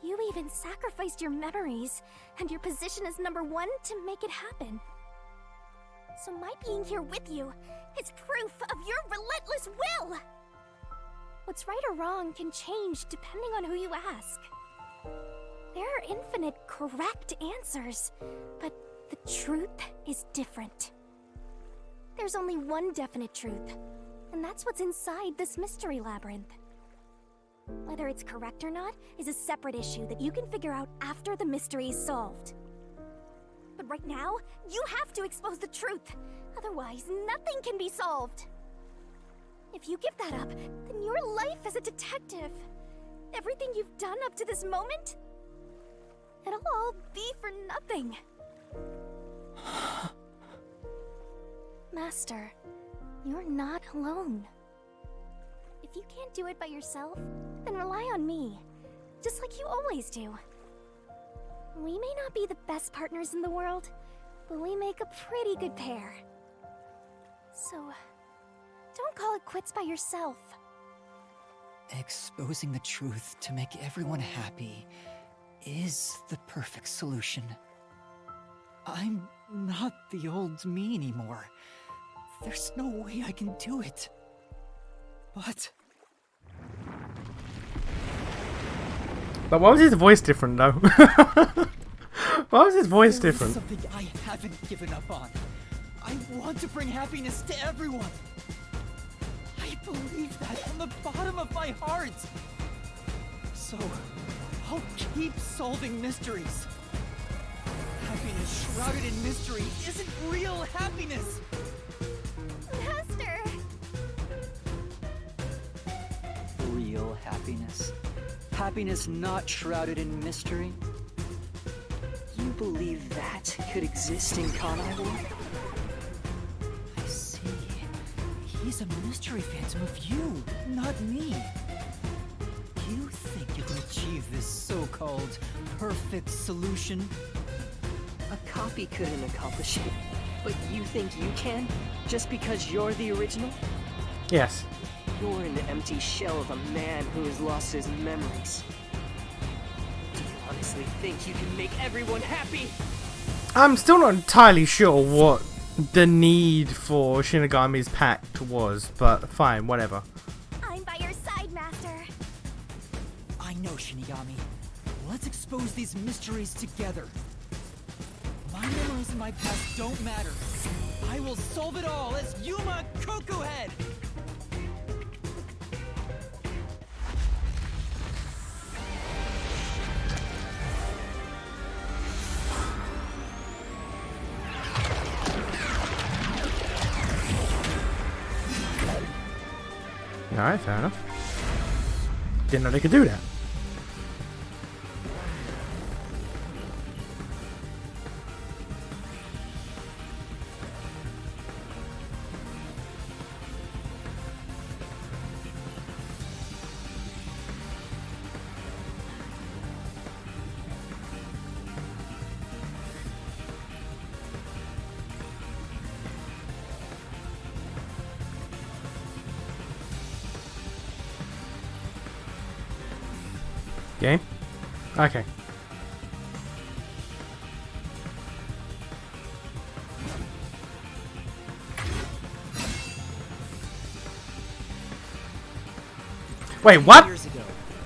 You even sacrificed your memories and your position as #1 to make it happen. So my being here with you is proof of your relentless will! What's right or wrong can change depending on who you ask. There are infinite correct answers, but the truth is different. There's only one definite truth, and that's what's inside this mystery labyrinth. Whether it's correct or not is a separate issue that you can figure out after the mystery is solved. But right now, you have to expose the truth. Otherwise, nothing can be solved. If you give that up, then your life as a detective, everything you've done up to this moment, it'll all be for nothing. Master, you're not alone. If you can't do it by yourself, then rely on me, just like you always do. We may not be the best partners in the world, but we make a pretty good pair. So, don't call it quits by yourself. Exposing the truth to make everyone happy is the perfect solution. I'm not the old me anymore. There's no way I can do it. But why was his voice different, though? Why was his voice There is different? something I haven't given up on. I want to bring happiness to everyone. I believe that from the bottom of my heart. So, I'll keep solving mysteries. Happiness shrouded in mystery isn't real happiness. Master! Real happiness. Happiness not shrouded in mystery. You believe that could exist in Kanai World? I see. He's a mystery phantom of you, not me. You think you can achieve this so-called perfect solution? A copy couldn't accomplish it. But you think you can? Just because you're the original? Yes. You're an empty shell of a man who has lost his memories. Do you honestly think you can make everyone happy? I'm still not entirely sure what the need for Shinigami's pact was, but fine, whatever. I'm by your side, Master. I know, Shinigami. Let's expose these mysteries together. My memories in my past don't matter. I will solve it all as Yuma Coco Head! Alright, fair enough. Didn't know they could do that. Game? Okay. Wait, what? Years ago,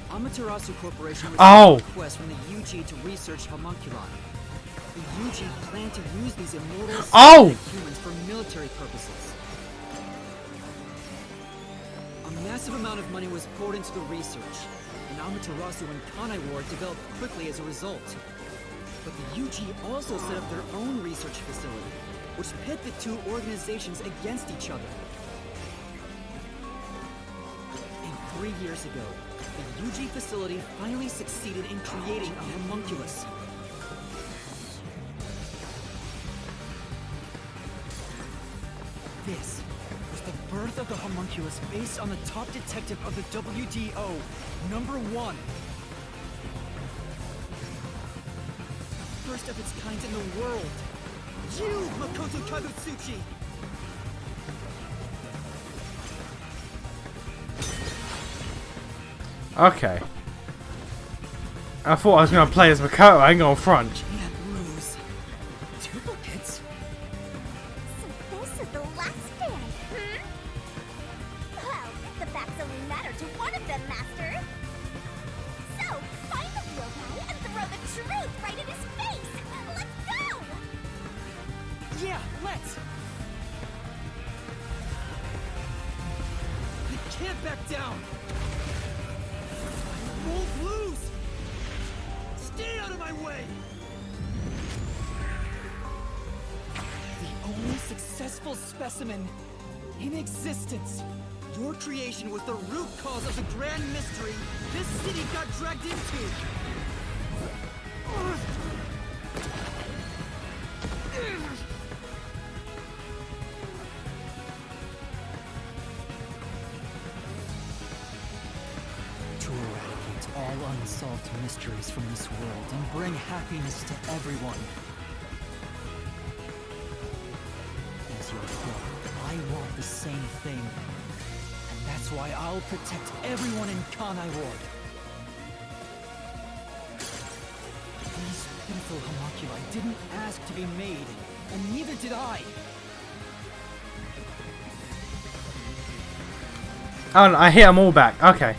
Amaterasu Corporation received Oh. a request from the UG to research homunculi. The UG planned to use these immortal Oh. humans for military purposes. A massive amount of money was poured into the research, and Amaterasu and Kanai Ward developed quickly as a result. But the UG also set up their own research facility, which pit the two organizations against each other. And 3 years ago, the UG facility finally succeeded in creating a homunculus. This was the birth of the homunculus based on the top detective of the WDO, #1. The first of its kind in the world. You, Makoto Kagutsuchi! Okay. I thought I was gonna play as Makoto, I ain't gonna front. Can't lose. Duplicates? So this is the last stand, Well, the facts only matter to one of them, Master. So, find the real guy and throw the truth right in his face! Let's go! Yeah, let's! I can't back down! I won't lose! Stay out of my way! The only successful specimen in existence. Your creation was the root cause of the grand mystery this city got dragged into. To eradicate all unsolved mysteries from this world and bring happiness to everyone. As your kid, I want the same thing. And that's why I'll protect everyone in Kanai Ward. These pitiful homunculi didn't ask to be made, and neither did I. Oh, no, I hit them all back. Okay.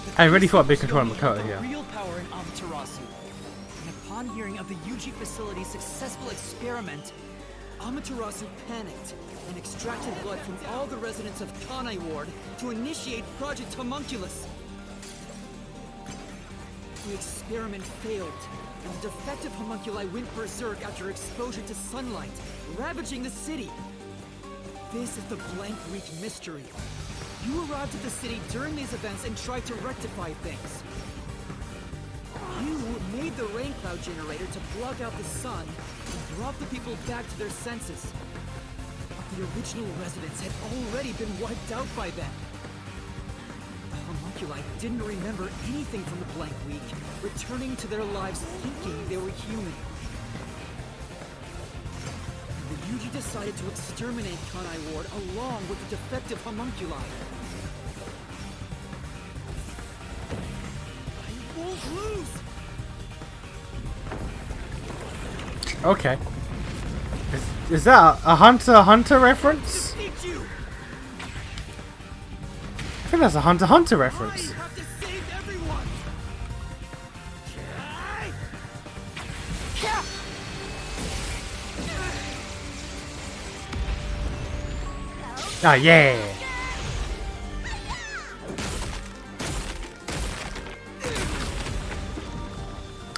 The I really thought Big This Control showed me Makoto the here. real power in Amaterasu. And upon hearing of the Yuji facility's successful experiment, Amaterasu panicked and extracted blood from all the residents of Kanai Ward to initiate Project Homunculus. The experiment failed, and the defective homunculi went berserk after exposure to sunlight, ravaging the city. This is the Blank Week mystery. You arrived at the city during these events and tried to rectify things. You made the rain cloud generator to block out the sun and brought the people back to their senses. But the original residents had already been wiped out by then. The homunculi didn't remember anything from the Blank Week, returning to their lives thinking they were human. The Yuji decided to exterminate Kanai Ward along with the defective homunculi. I won't lose! Okay. Is that a Hunter x Hunter reference? Defeat you! I think that's a Hunter x Hunter I reference. have to save everyone! Ah, yeah.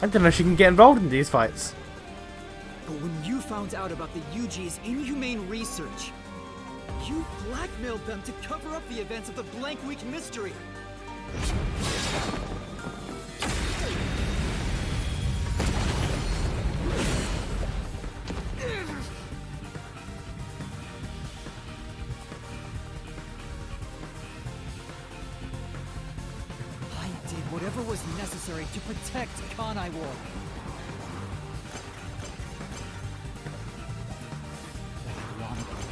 I don't know if she can get involved in these fights. But when you found out about the Yuji's inhumane research, you blackmailed them to cover up the events of the Blank Week mystery. I did whatever was necessary to protect Kanai Ward. Ironically,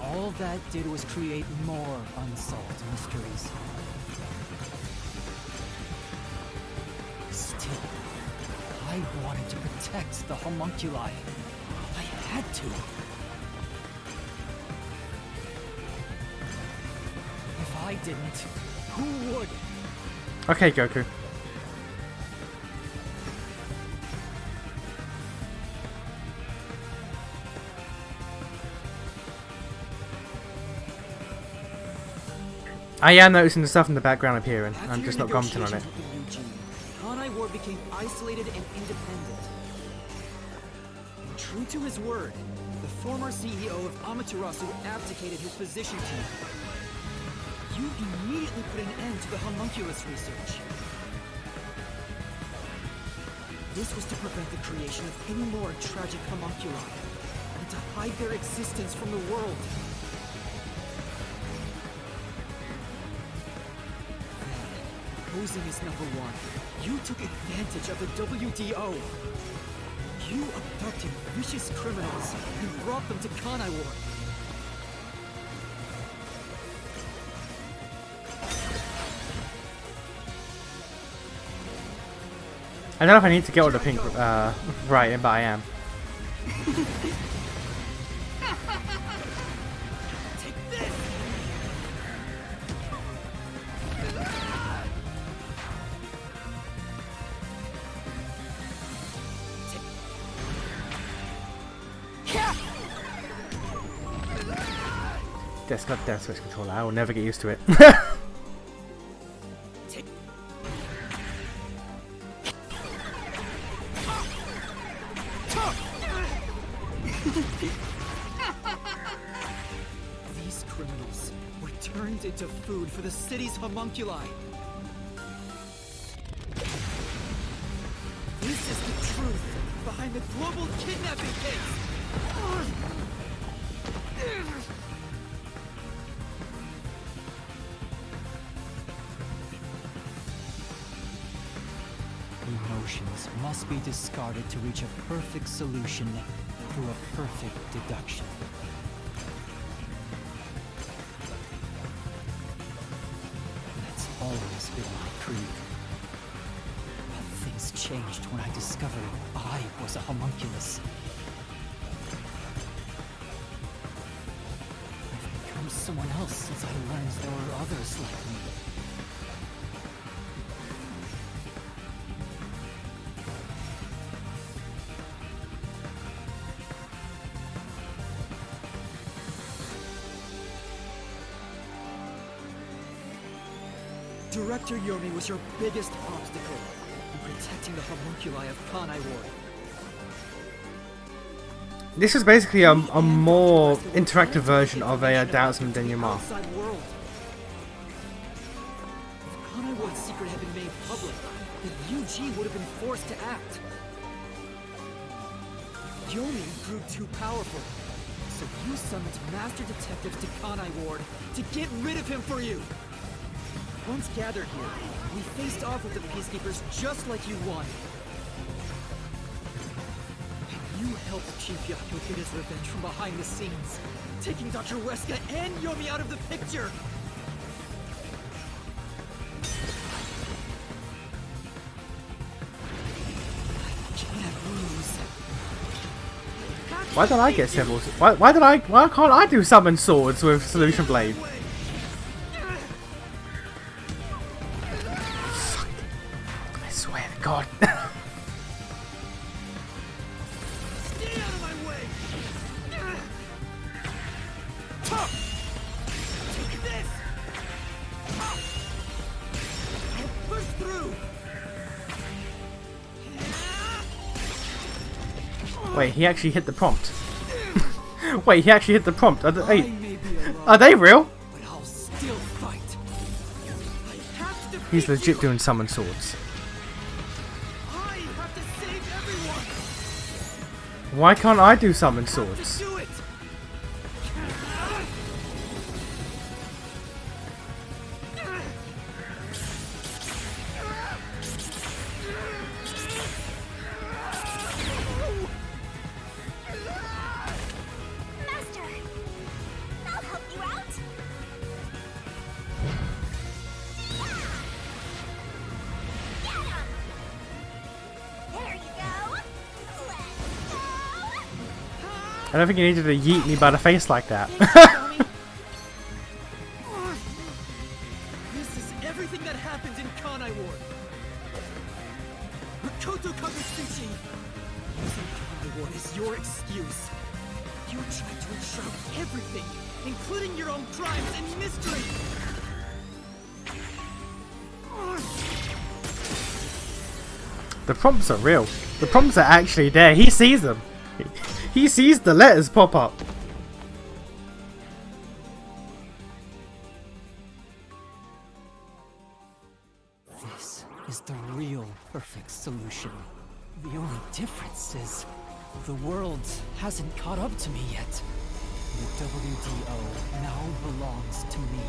all that did was create more unsolved mysteries. Still, I wanted to protect the homunculi. I had to. If I didn't, who would? Okay, Goku. I am noticing the stuff in the background appearing. After I'm just your not commenting on it. negotiations with the Eugene, Kanai Ward became isolated and independent. And true to his word, the former CEO of Amaterasu abdicated his position to you. You immediately put an end to the homunculus research. This was to prevent the creation of any more tragic homunculi, and to hide their existence from the world. Posing as number one, you took advantage of the WDO. You abducted vicious criminals and brought them to Kanai Ward. I don't know if I need to get all the pink right, but I am. Take this! That's got that switch controller. I will never get used to it. Take... These criminals were turned into food for the city's homunculi. This is the truth behind the global kidnapping case. Emotions must be discarded to reach a perfect solution through a perfect deduction. That's always been my creed. But things changed when I discovered I was a homunculus. I've become someone else since I learned there were others like me. Director Yomi was your biggest obstacle in protecting the homunculi of Kanai Ward. This is basically a more interactive version of a Doubtsman Denouement. Outside world. If Kanai Ward's secret had been made public, then UG would have been forced to act. Yomi grew too powerful, so you summoned master detectives to Kanai Ward to get rid of him for you. Once gathered here, we faced off with the Peacekeepers just like you wanted. And you helped Chief Yaku get his revenge from behind the scenes, taking Dr. Weska and Yomi out of the picture. I can't lose. Why don't I get several? Why can't I do summon swords with Solution Blade? I swear to God. Stay out of my way! Take this! I'll push through! Wait, he actually hit the prompt. Wait, he actually hit the prompt. I Hey, may be alone, are they real? but I'll still fight. I have to He's defeat legit you. doing summon swords. I have to save everyone. Why can't I do summon To swords? do it. Master! I'll help you out! Get him! There you go! Let's go! I don't think you needed to yeet me by the face like that. This is everything that happened in Kanai Ward. Makoto Kagetsuchi! Using Kanai Ward is your excuse. You tried to enshroud everything, including your own crimes and mystery! The prompts are real. The prompts are actually there. He sees them. He sees the letters pop up. This is the real perfect solution. The only difference is the world hasn't caught up to me yet. The WDO now belongs to me.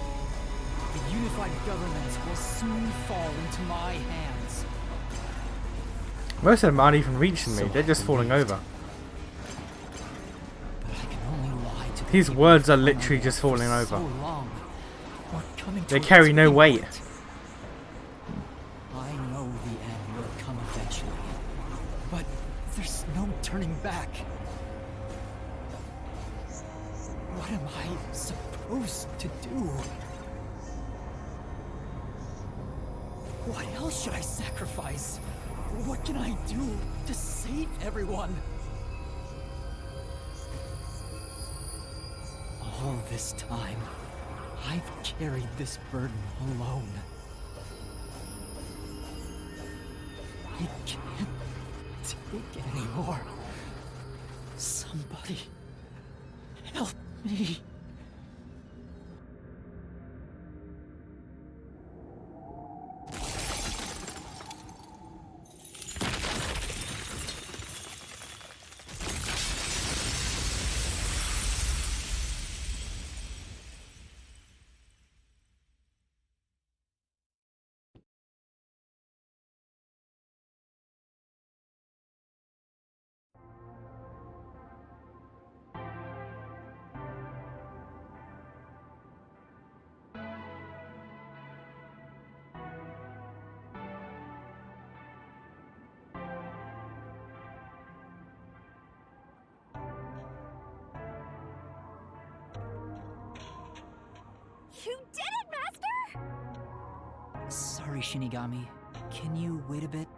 The unified government will soon fall into my hands. Most of them aren't even reaching me. They're just falling over. But I can only lie to the His people words are who've literally known just for falling over. so long. We're coming They to a carry no tipping weight. point. I know the end will come eventually, but there's no turning back. What am I supposed to do? What else should I sacrifice? What can I do to save everyone? All this time, I've carried this burden alone. I can't take it anymore. Somebody help me. You did it, Master! Sorry, Shinigami. Can you wait a bit?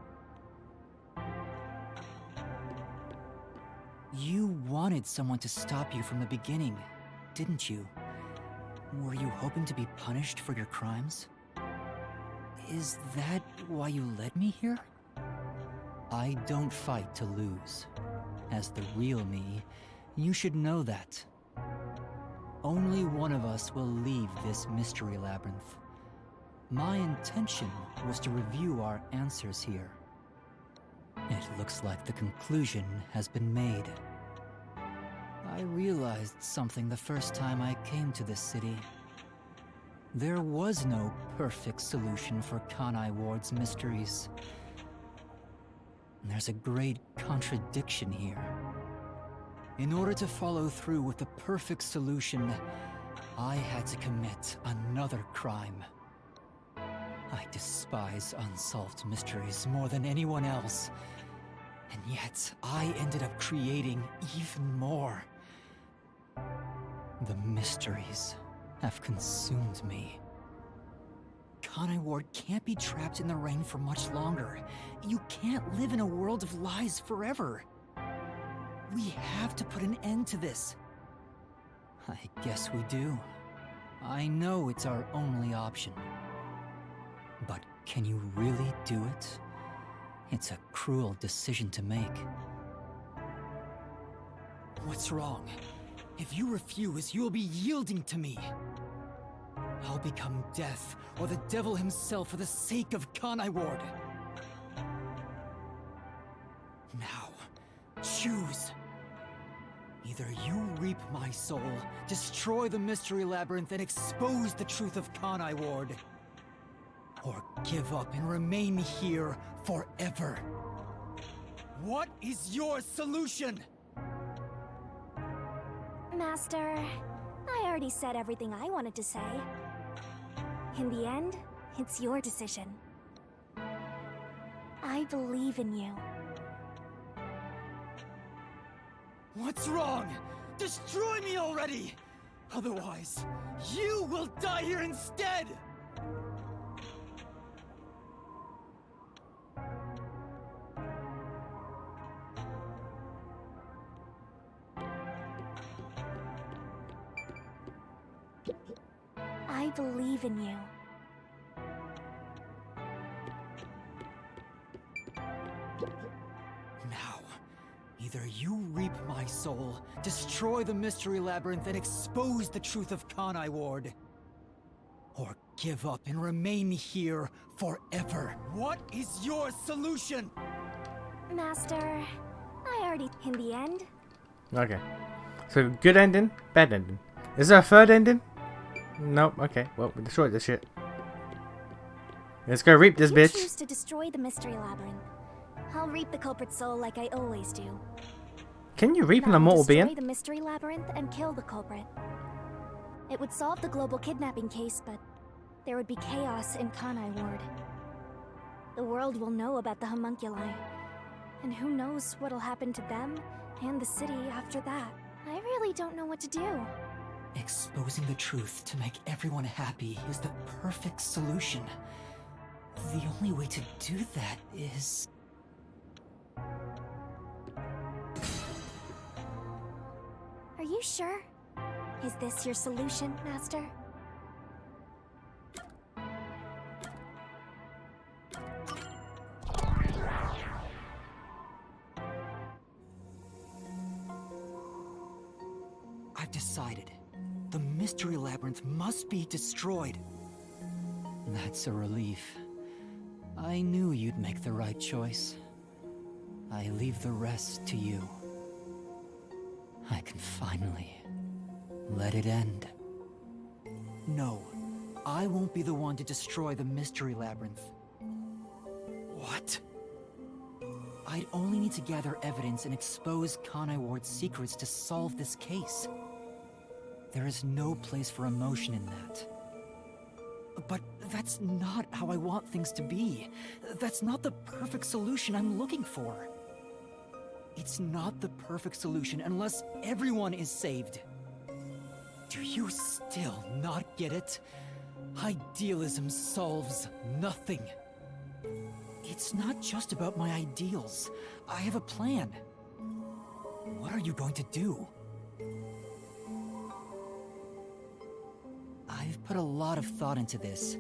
You wanted someone to stop you from the beginning, didn't you? Were you hoping to be punished for your crimes? Is that why you led me here? I don't fight to lose. As the real me, you should know that. Only one of us will leave this mystery labyrinth. My intention was to review our answers here. It looks like the conclusion has been made. I realized something the first time I came to this city. There was no perfect solution for Kanai Ward's mysteries. There's a great contradiction here. In order to follow through with the perfect solution, I had to commit another crime. I despise unsolved mysteries more than anyone else. And yet, I ended up creating even more. The mysteries have consumed me. Kanai Ward can't be trapped in the rain for much longer. You can't live in a world of lies forever. We have to put an end to this. I guess we do. I know it's our only option. But can you really do it? It's a cruel decision to make. What's wrong? If you refuse, you'll be yielding to me. I'll become death, or the devil himself for the sake of Kanai Ward. Now, choose. Either you reap my soul, destroy the Mystery Labyrinth, and expose the truth of Kanai Ward. Or give up and remain here forever. What is your solution? Master, I already said everything I wanted to say. In the end, it's your decision. I believe in you. What's wrong? Destroy me already! Otherwise, you will die here instead! I believe in you. Now, either you reap my soul, destroy the Mystery Labyrinth, and expose the truth of Kanai Ward. Or give up and remain here forever. What is your solution? Master, I already... In the end, Okay. So, good ending, bad ending. Is there a third ending? Nope, okay. Well, we destroyed this shit. Let's go reap this you bitch. choose to destroy the Mystery Labyrinth. I'll reap the culprit's soul like I always do. Can you reap an Now immortal destroy being? the Mystery Labyrinth and kill the culprit. It would solve the global kidnapping case, but there would be chaos in Kanai Ward. The world will know about the homunculi, and who knows what'll happen to them and the city after that. I really don't know what to do. Exposing the truth to make everyone happy is the perfect solution. The only way to do that is... Are you sure? Is this your solution, Master? I've decided. The Mystery Labyrinth must be destroyed. That's a relief. I knew you'd make the right choice. I leave the rest to you. I can finally let it end. No, I won't be the one to destroy the Mystery Labyrinth. What? I'd only need to gather evidence and expose Kanai Ward's secrets to solve this case. There is no place for emotion in that. But that's not how I want things to be. That's not the perfect solution I'm looking for. It's not the perfect solution unless everyone is saved. Do you still not get it? Idealism solves nothing. It's not just about my ideals. I have a plan. What are you going to do? I've put a lot of thought into this.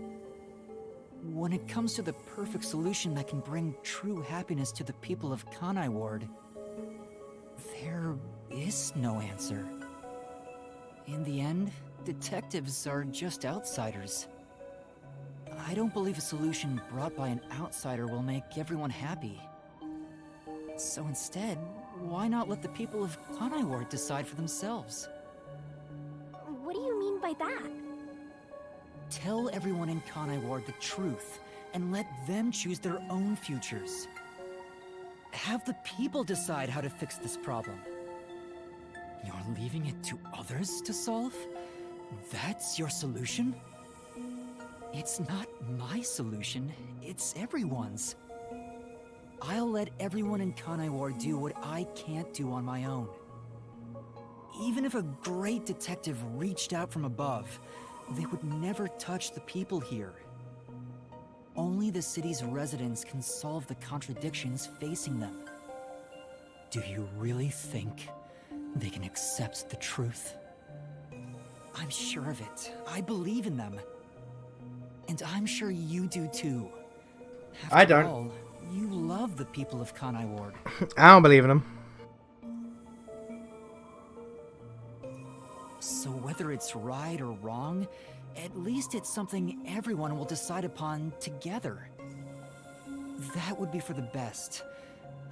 when it comes to the perfect solution that can bring true happiness to the people of Kanai Ward, there is no answer. In the end, detectives are just outsiders. I don't believe a solution brought by an outsider will make everyone happy. So instead, why not let the people of Kanai Ward decide for themselves? What do you mean by that? Tell everyone in Kanai Ward the truth, and let them choose their own futures. Have the people decide how to fix this problem. You're leaving it to others to solve? That's your solution? It's not my solution, it's everyone's. I'll let everyone in Kanai Ward do what I can't do on my own. Even if a great detective reached out from above, they would never touch the people here. Only the city's residents can solve the contradictions facing them. Do you really think they can accept the truth? I'm sure of it. I believe in them. And I'm sure you do too. After I don't. all, you love the people of Kanai Ward. I don't believe in him. So whether it's right or wrong, at least it's something everyone will decide upon together. That would be for the best.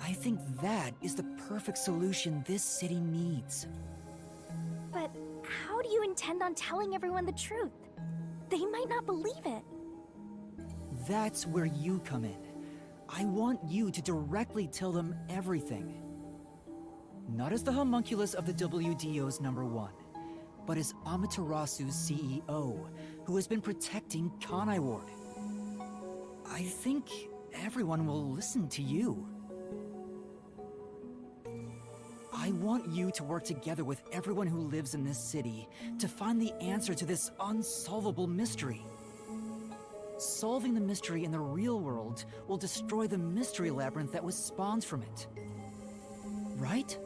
I think that is the perfect solution this city needs. But how do you intend on telling everyone the truth? They might not believe it. That's where you come in. I want you to directly tell them everything. Not as the homunculus of the WDO's #1, but as Amaterasu's CEO, who has been protecting Kanai Ward. I think everyone will listen to you. I want you to work together with everyone who lives in this city to find the answer to this unsolvable mystery. Solving the mystery in the real world will destroy the mystery labyrinth that was spawned from it. Right?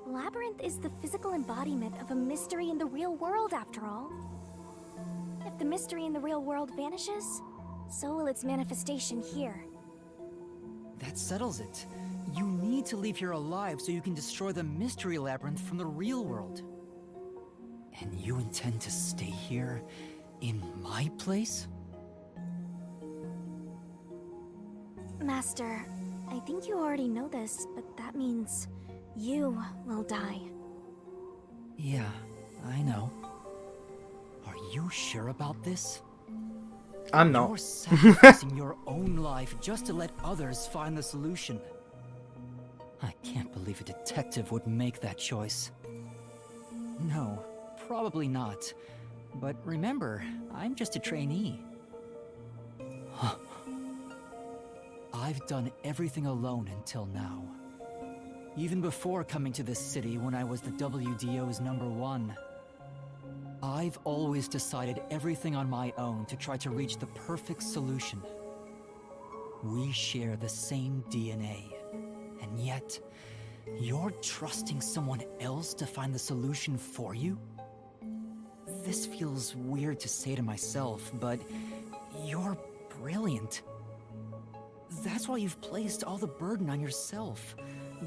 Labyrinth is the physical embodiment of a mystery in the real world, after all. If the mystery in the real world vanishes, so will its manifestation here. That settles it. You need to leave here alive so you can destroy the mystery labyrinth from the real world. And you intend to stay here in my place? Master, I think you already know this, but that means you will die. Yeah, I know. Are you sure about this? I'm not. You're sacrificing your own life just to let others find the solution. I can't believe a detective would make that choice. No, probably not. But remember, I'm just a trainee. I've done everything alone until now. Even before coming to this city when I was the WDO's #1. I've always decided everything on my own to try to reach the perfect solution. We share the same DNA, and yet, you're trusting someone else to find the solution for you? This feels weird to say to myself, but you're brilliant. That's why you've placed all the burden on yourself,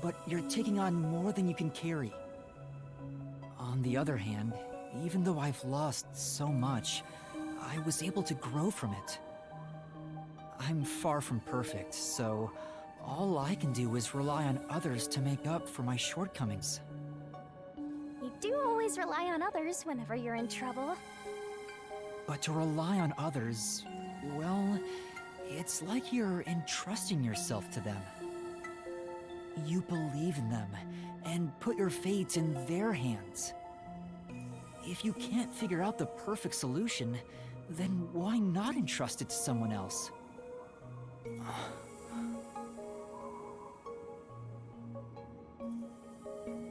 but you're taking on more than you can carry. On the other hand, even though I've lost so much, I was able to grow from it. I'm far from perfect, so all I can do is rely on others to make up for my shortcomings. You do always rely on others whenever you're in trouble. But to rely on others, well, it's like you're entrusting yourself to them. You believe in them and put your fate in their hands. If you can't figure out the perfect solution, then why not entrust it to someone else?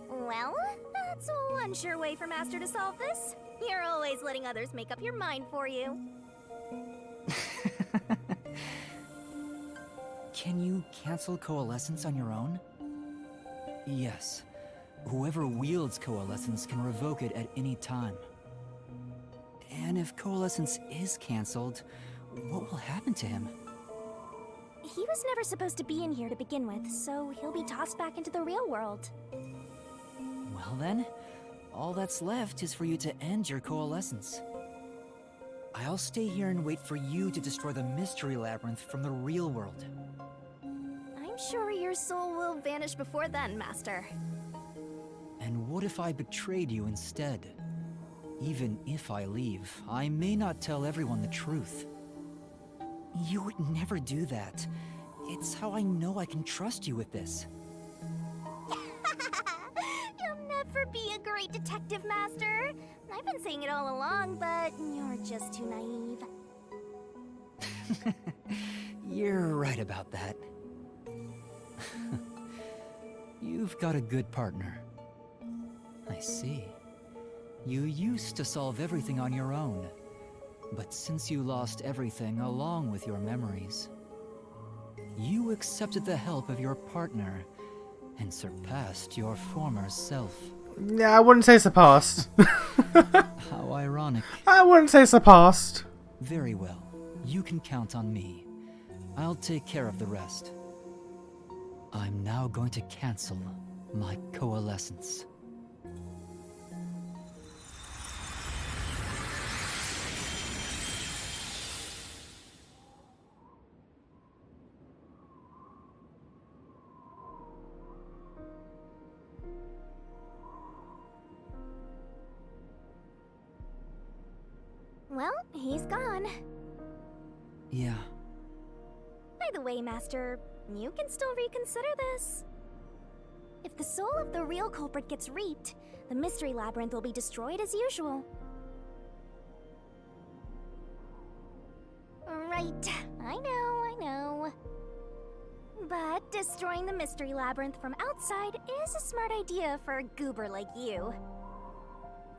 Well, that's one sure way for Master to solve this. You're always letting others make up your mind for you. Can you cancel Coalescence on your own? Yes. Whoever wields Coalescence can revoke it at any time. And if Coalescence is cancelled, What will happen to him? He was never supposed to be in here to begin with, so he'll be tossed back into the real world. Well then, all that's left is for you to end your coalescence. I'll stay here and wait for you to destroy the Mystery Labyrinth from the real world. I'm sure your soul will vanish before then, Master. And what if I betrayed you instead? Even if I leave, I may not tell everyone the truth. You would never do that. It's how I know I can trust you with this. You'll never be a great detective, Master. I've been saying it all along, but you're just too naive. You're right about that. You've got a good partner. I see. You used to solve everything on your own. But since you lost everything along with your memories, you accepted the help of your partner and surpassed your former self. Yeah, I wouldn't say surpassed. How ironic. I wouldn't say surpassed. Very well. You can count on me. I'll take care of the rest. I'm now going to cancel my coalescence. Well, he's gone. Yeah. By the way, Master, you can still reconsider this. If the soul of the real culprit gets reaped, the Mystery Labyrinth will be destroyed as usual. Right, I know. But destroying the Mystery Labyrinth from outside is a smart idea for a goober like you.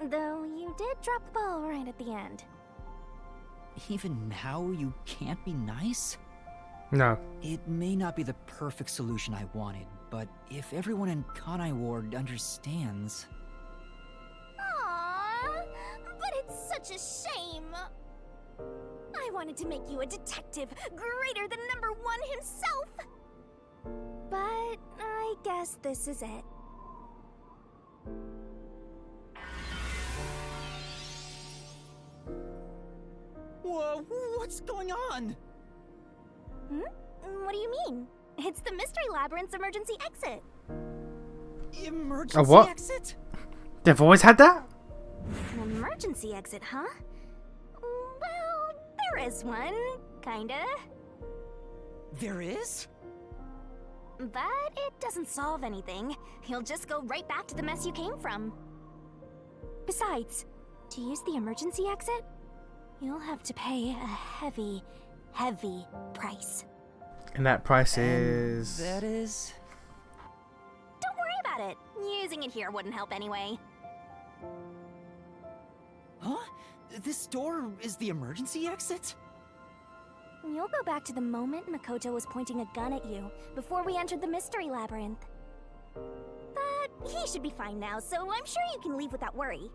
Though you did drop the ball right at the end. Even now, you can't be nice? No. It may not be the perfect solution I wanted, but if everyone in Kanai Ward understands... Aww, but it's such a shame. I wanted to make you a detective greater than #1 himself. But I guess this is it. Whoa, what's going on? What do you mean? It's the Mystery Labyrinth's emergency exit. Emergency A what? exit? They've always had that? An emergency exit, huh? Well, there is one, kinda. There is? But it doesn't solve anything. You'll just go right back to the mess you came from. Besides, to use the emergency exit, you'll have to pay a heavy price. And that price is... That is... Don't worry about it. Using it here wouldn't help anyway. Huh? This door is the emergency exit? You'll go back to the moment Makoto was pointing a gun at you before we entered the Mystery Labyrinth. But he should be fine now, so I'm sure you can leave without worry.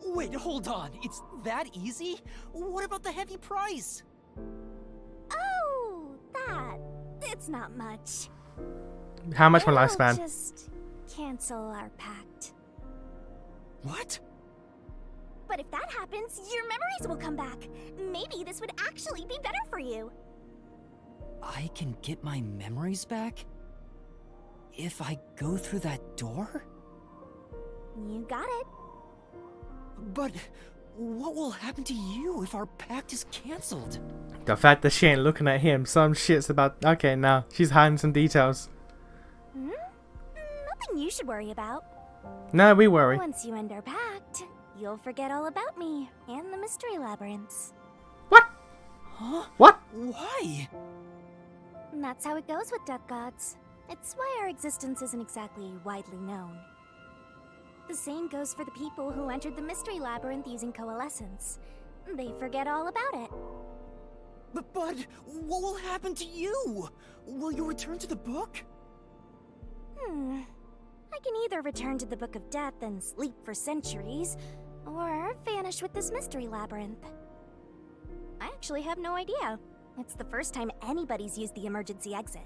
Wait, hold on. It's that easy? What about the heavy price? Oh, that. It's not much. How much my It'll lifespan? Just cancel our pact. What? But if that happens, your memories will come back. Maybe this would actually be better for you. I can get my memories back? If I go through that door? You got it. But what will happen to you if our pact is cancelled? The fact that she ain't looking at him, some shit's about... Okay, now she's hiding some details. Nothing you should worry about. No, we worry. Once you end our pact, you'll forget all about me and the Mystery Labyrinths. What? Huh? What? Why? And that's how it goes with Death Gods. It's why our existence isn't exactly widely known. The same goes for the people who entered the Mystery Labyrinth using coalescence. They forget all about it. But what will happen to you? Will you return to the book? I can either return to the Book of Death and sleep for centuries, or vanish with this Mystery Labyrinth. I actually have no idea. It's the first time anybody's used the emergency exit.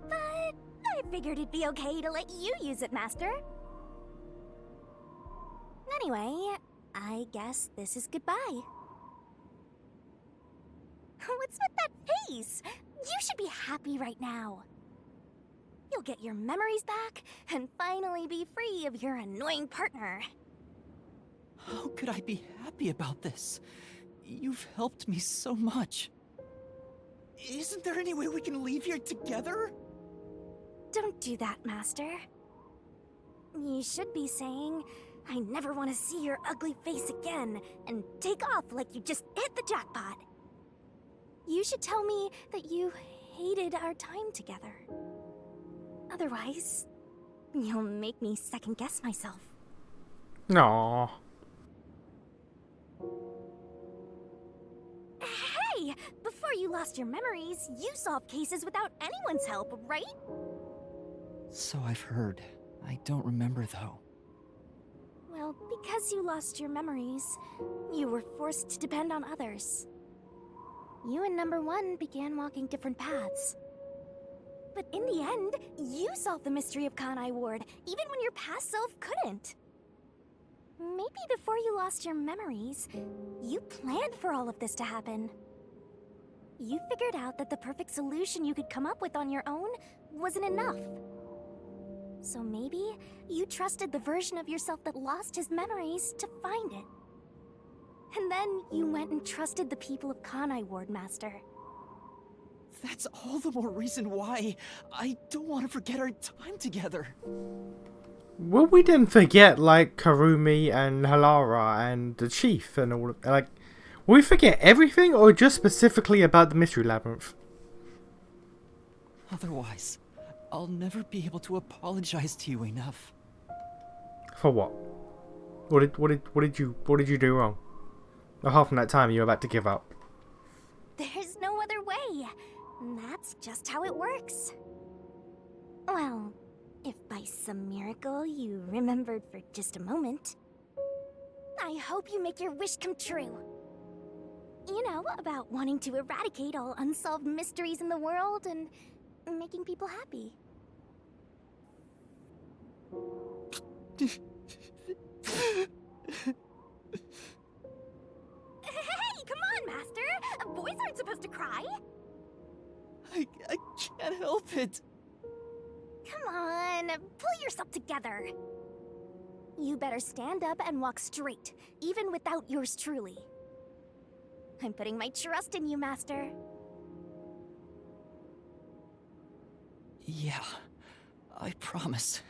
But I figured it'd be okay to let you use it, Master. Anyway, I guess this is goodbye. What's with that face? You should be happy right now. You'll get your memories back and finally be free of your annoying partner. How could I be happy about this? You've helped me so much. Isn't there any way we can leave here together? Don't do that, Master. You should be saying, I never want to see your ugly face again, and take off like you just hit the jackpot. You should tell me that you hated our time together. Otherwise, you'll make me second-guess myself. Aww. Hey! Before you lost your memories, you solved cases without anyone's help, right? So I've heard. I don't remember, though. Well, because you lost your memories, you were forced to depend on others. You and Number 1 began walking different paths. But in the end, you solved the mystery of Kanai Ward, even when your past self couldn't. Maybe before you lost your memories, you planned for all of this to happen. You figured out that the perfect solution you could come up with on your own wasn't enough. So maybe you trusted the version of yourself that lost his memories to find it. And then you went and trusted the people of Kanai Ward, Master. That's all the more reason why I don't want to forget our time together. Will we then forget, like, Karumi and Halara and the Chief and all of, like, will we forget everything or just specifically about the Mystery Labyrinth? Otherwise, I'll never be able to apologize to you enough. For what? What did you do wrong? Apart from that time you were about to give up. There's no other way. That's just how it works. Well, if by some miracle you remembered for just a moment, I hope you make your wish come true. You know, about wanting to eradicate all unsolved mysteries in the world and making people happy. Hey, come on, Master! Boys aren't supposed to cry! I can't help it. Come on, pull yourself together. You better stand up and walk straight, even without yours truly. I'm putting my trust in you, Master. Yeah, I promise.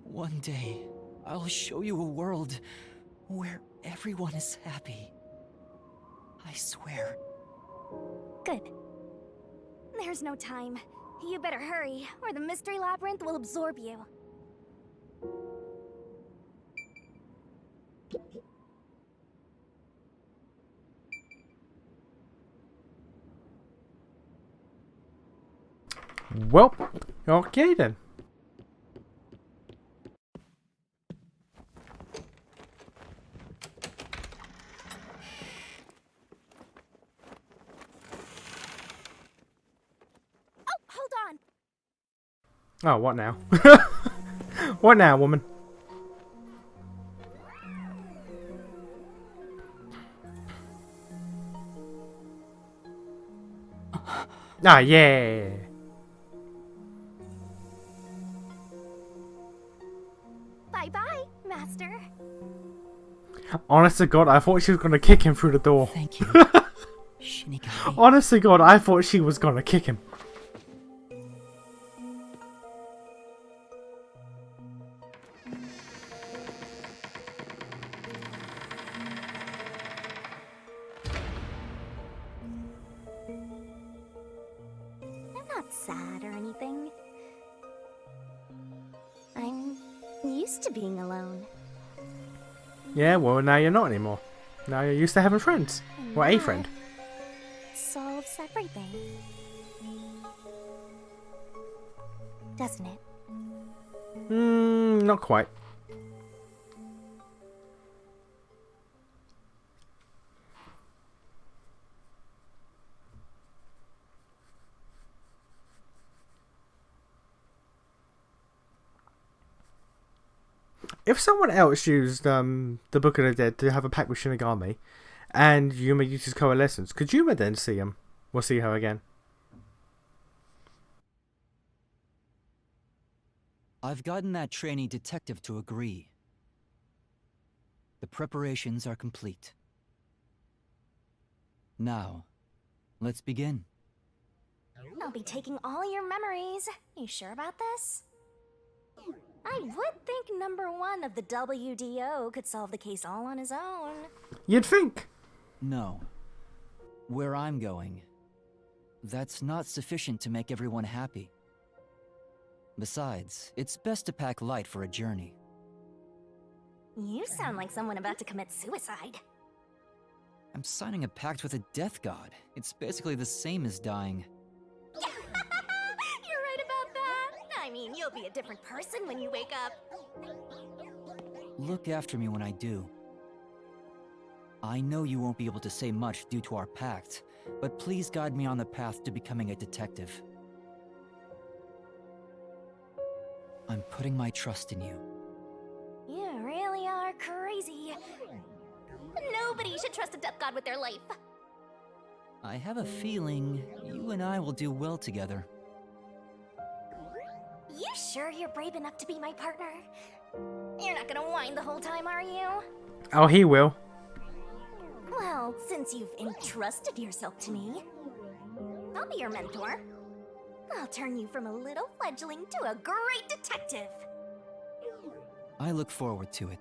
One day, I'll show you a world where everyone is happy. I swear. Good. There's no time. You better hurry, or the Mystery Labyrinth will absorb you. Well, okay then. Oh, hold on! Oh, what now? What now, woman? Ah, yeah. Bye-bye, Master. Honest to God, I thought she was gonna kick him through the door. Thank you, Shinigami. Honest to God, I thought she was gonna kick him. I'm not sad or anything. I'm used to being alone. Yeah, well, now you're not anymore. Now you're used to having friends. And Well, a that friend. solves everything. Doesn't it? Not quite. if someone else used the Book of the Dead to have a pact with Shinigami, and Yuma uses Coalescence, could Yuma then see him? Or see her again? I've gotten that trainee detective to agree. The preparations are complete. Now, let's begin. I'll be taking all your memories. You sure about this? I would think number 1 of the WDO could solve the case all on his own. You'd think. No. Where I'm going, that's not sufficient to make everyone happy. Besides, it's best to pack light for a journey. You sound like someone about to commit suicide. I'm signing a pact with a death god. It's basically the same as dying. You're right about that. I mean, you'll be a different person when you wake up. Look after me when I do. I know you won't be able to say much due to our pact, but please guide me on the path to becoming a detective. I'm putting my trust in you. You really are crazy. Nobody should trust a death god with their life. I have a feeling you and I will do well together. You sure you're brave enough to be my partner? You're not gonna whine the whole time, are you? Oh, he will. Well, since you've entrusted yourself to me, I'll be your mentor. I'll turn you from a little fledgling to a great detective. I look forward to it.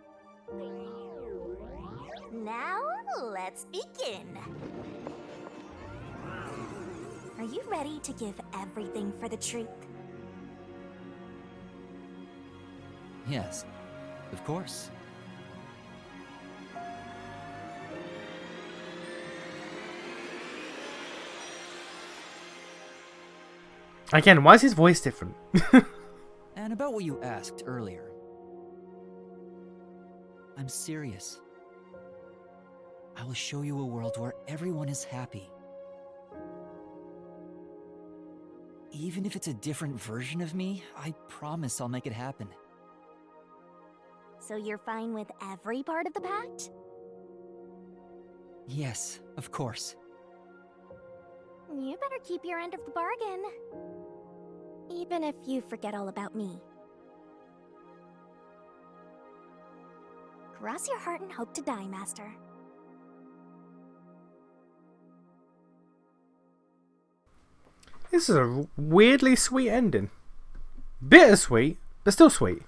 Now, let's begin. Are you ready to give everything for the truth? Yes, of course. Again, why is his voice different? And about what you asked earlier. I'm serious. I will show you a world where everyone is happy. Even if it's a different version of me, I promise I'll make it happen. So you're fine with every part of the pact? Yes, of course. You better keep your end of the bargain. Even if you forget all about me. Cross your heart and hope to die, Master. This is a weirdly sweet ending. Bittersweet, but still sweet.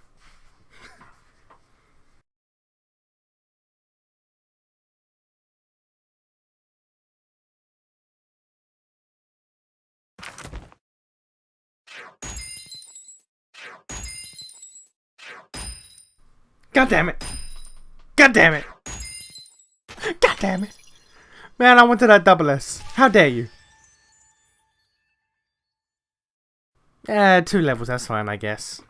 God damn it. God damn it. God damn it. Man, I wanted that double S. How dare you? 2 levels, that's fine, I guess.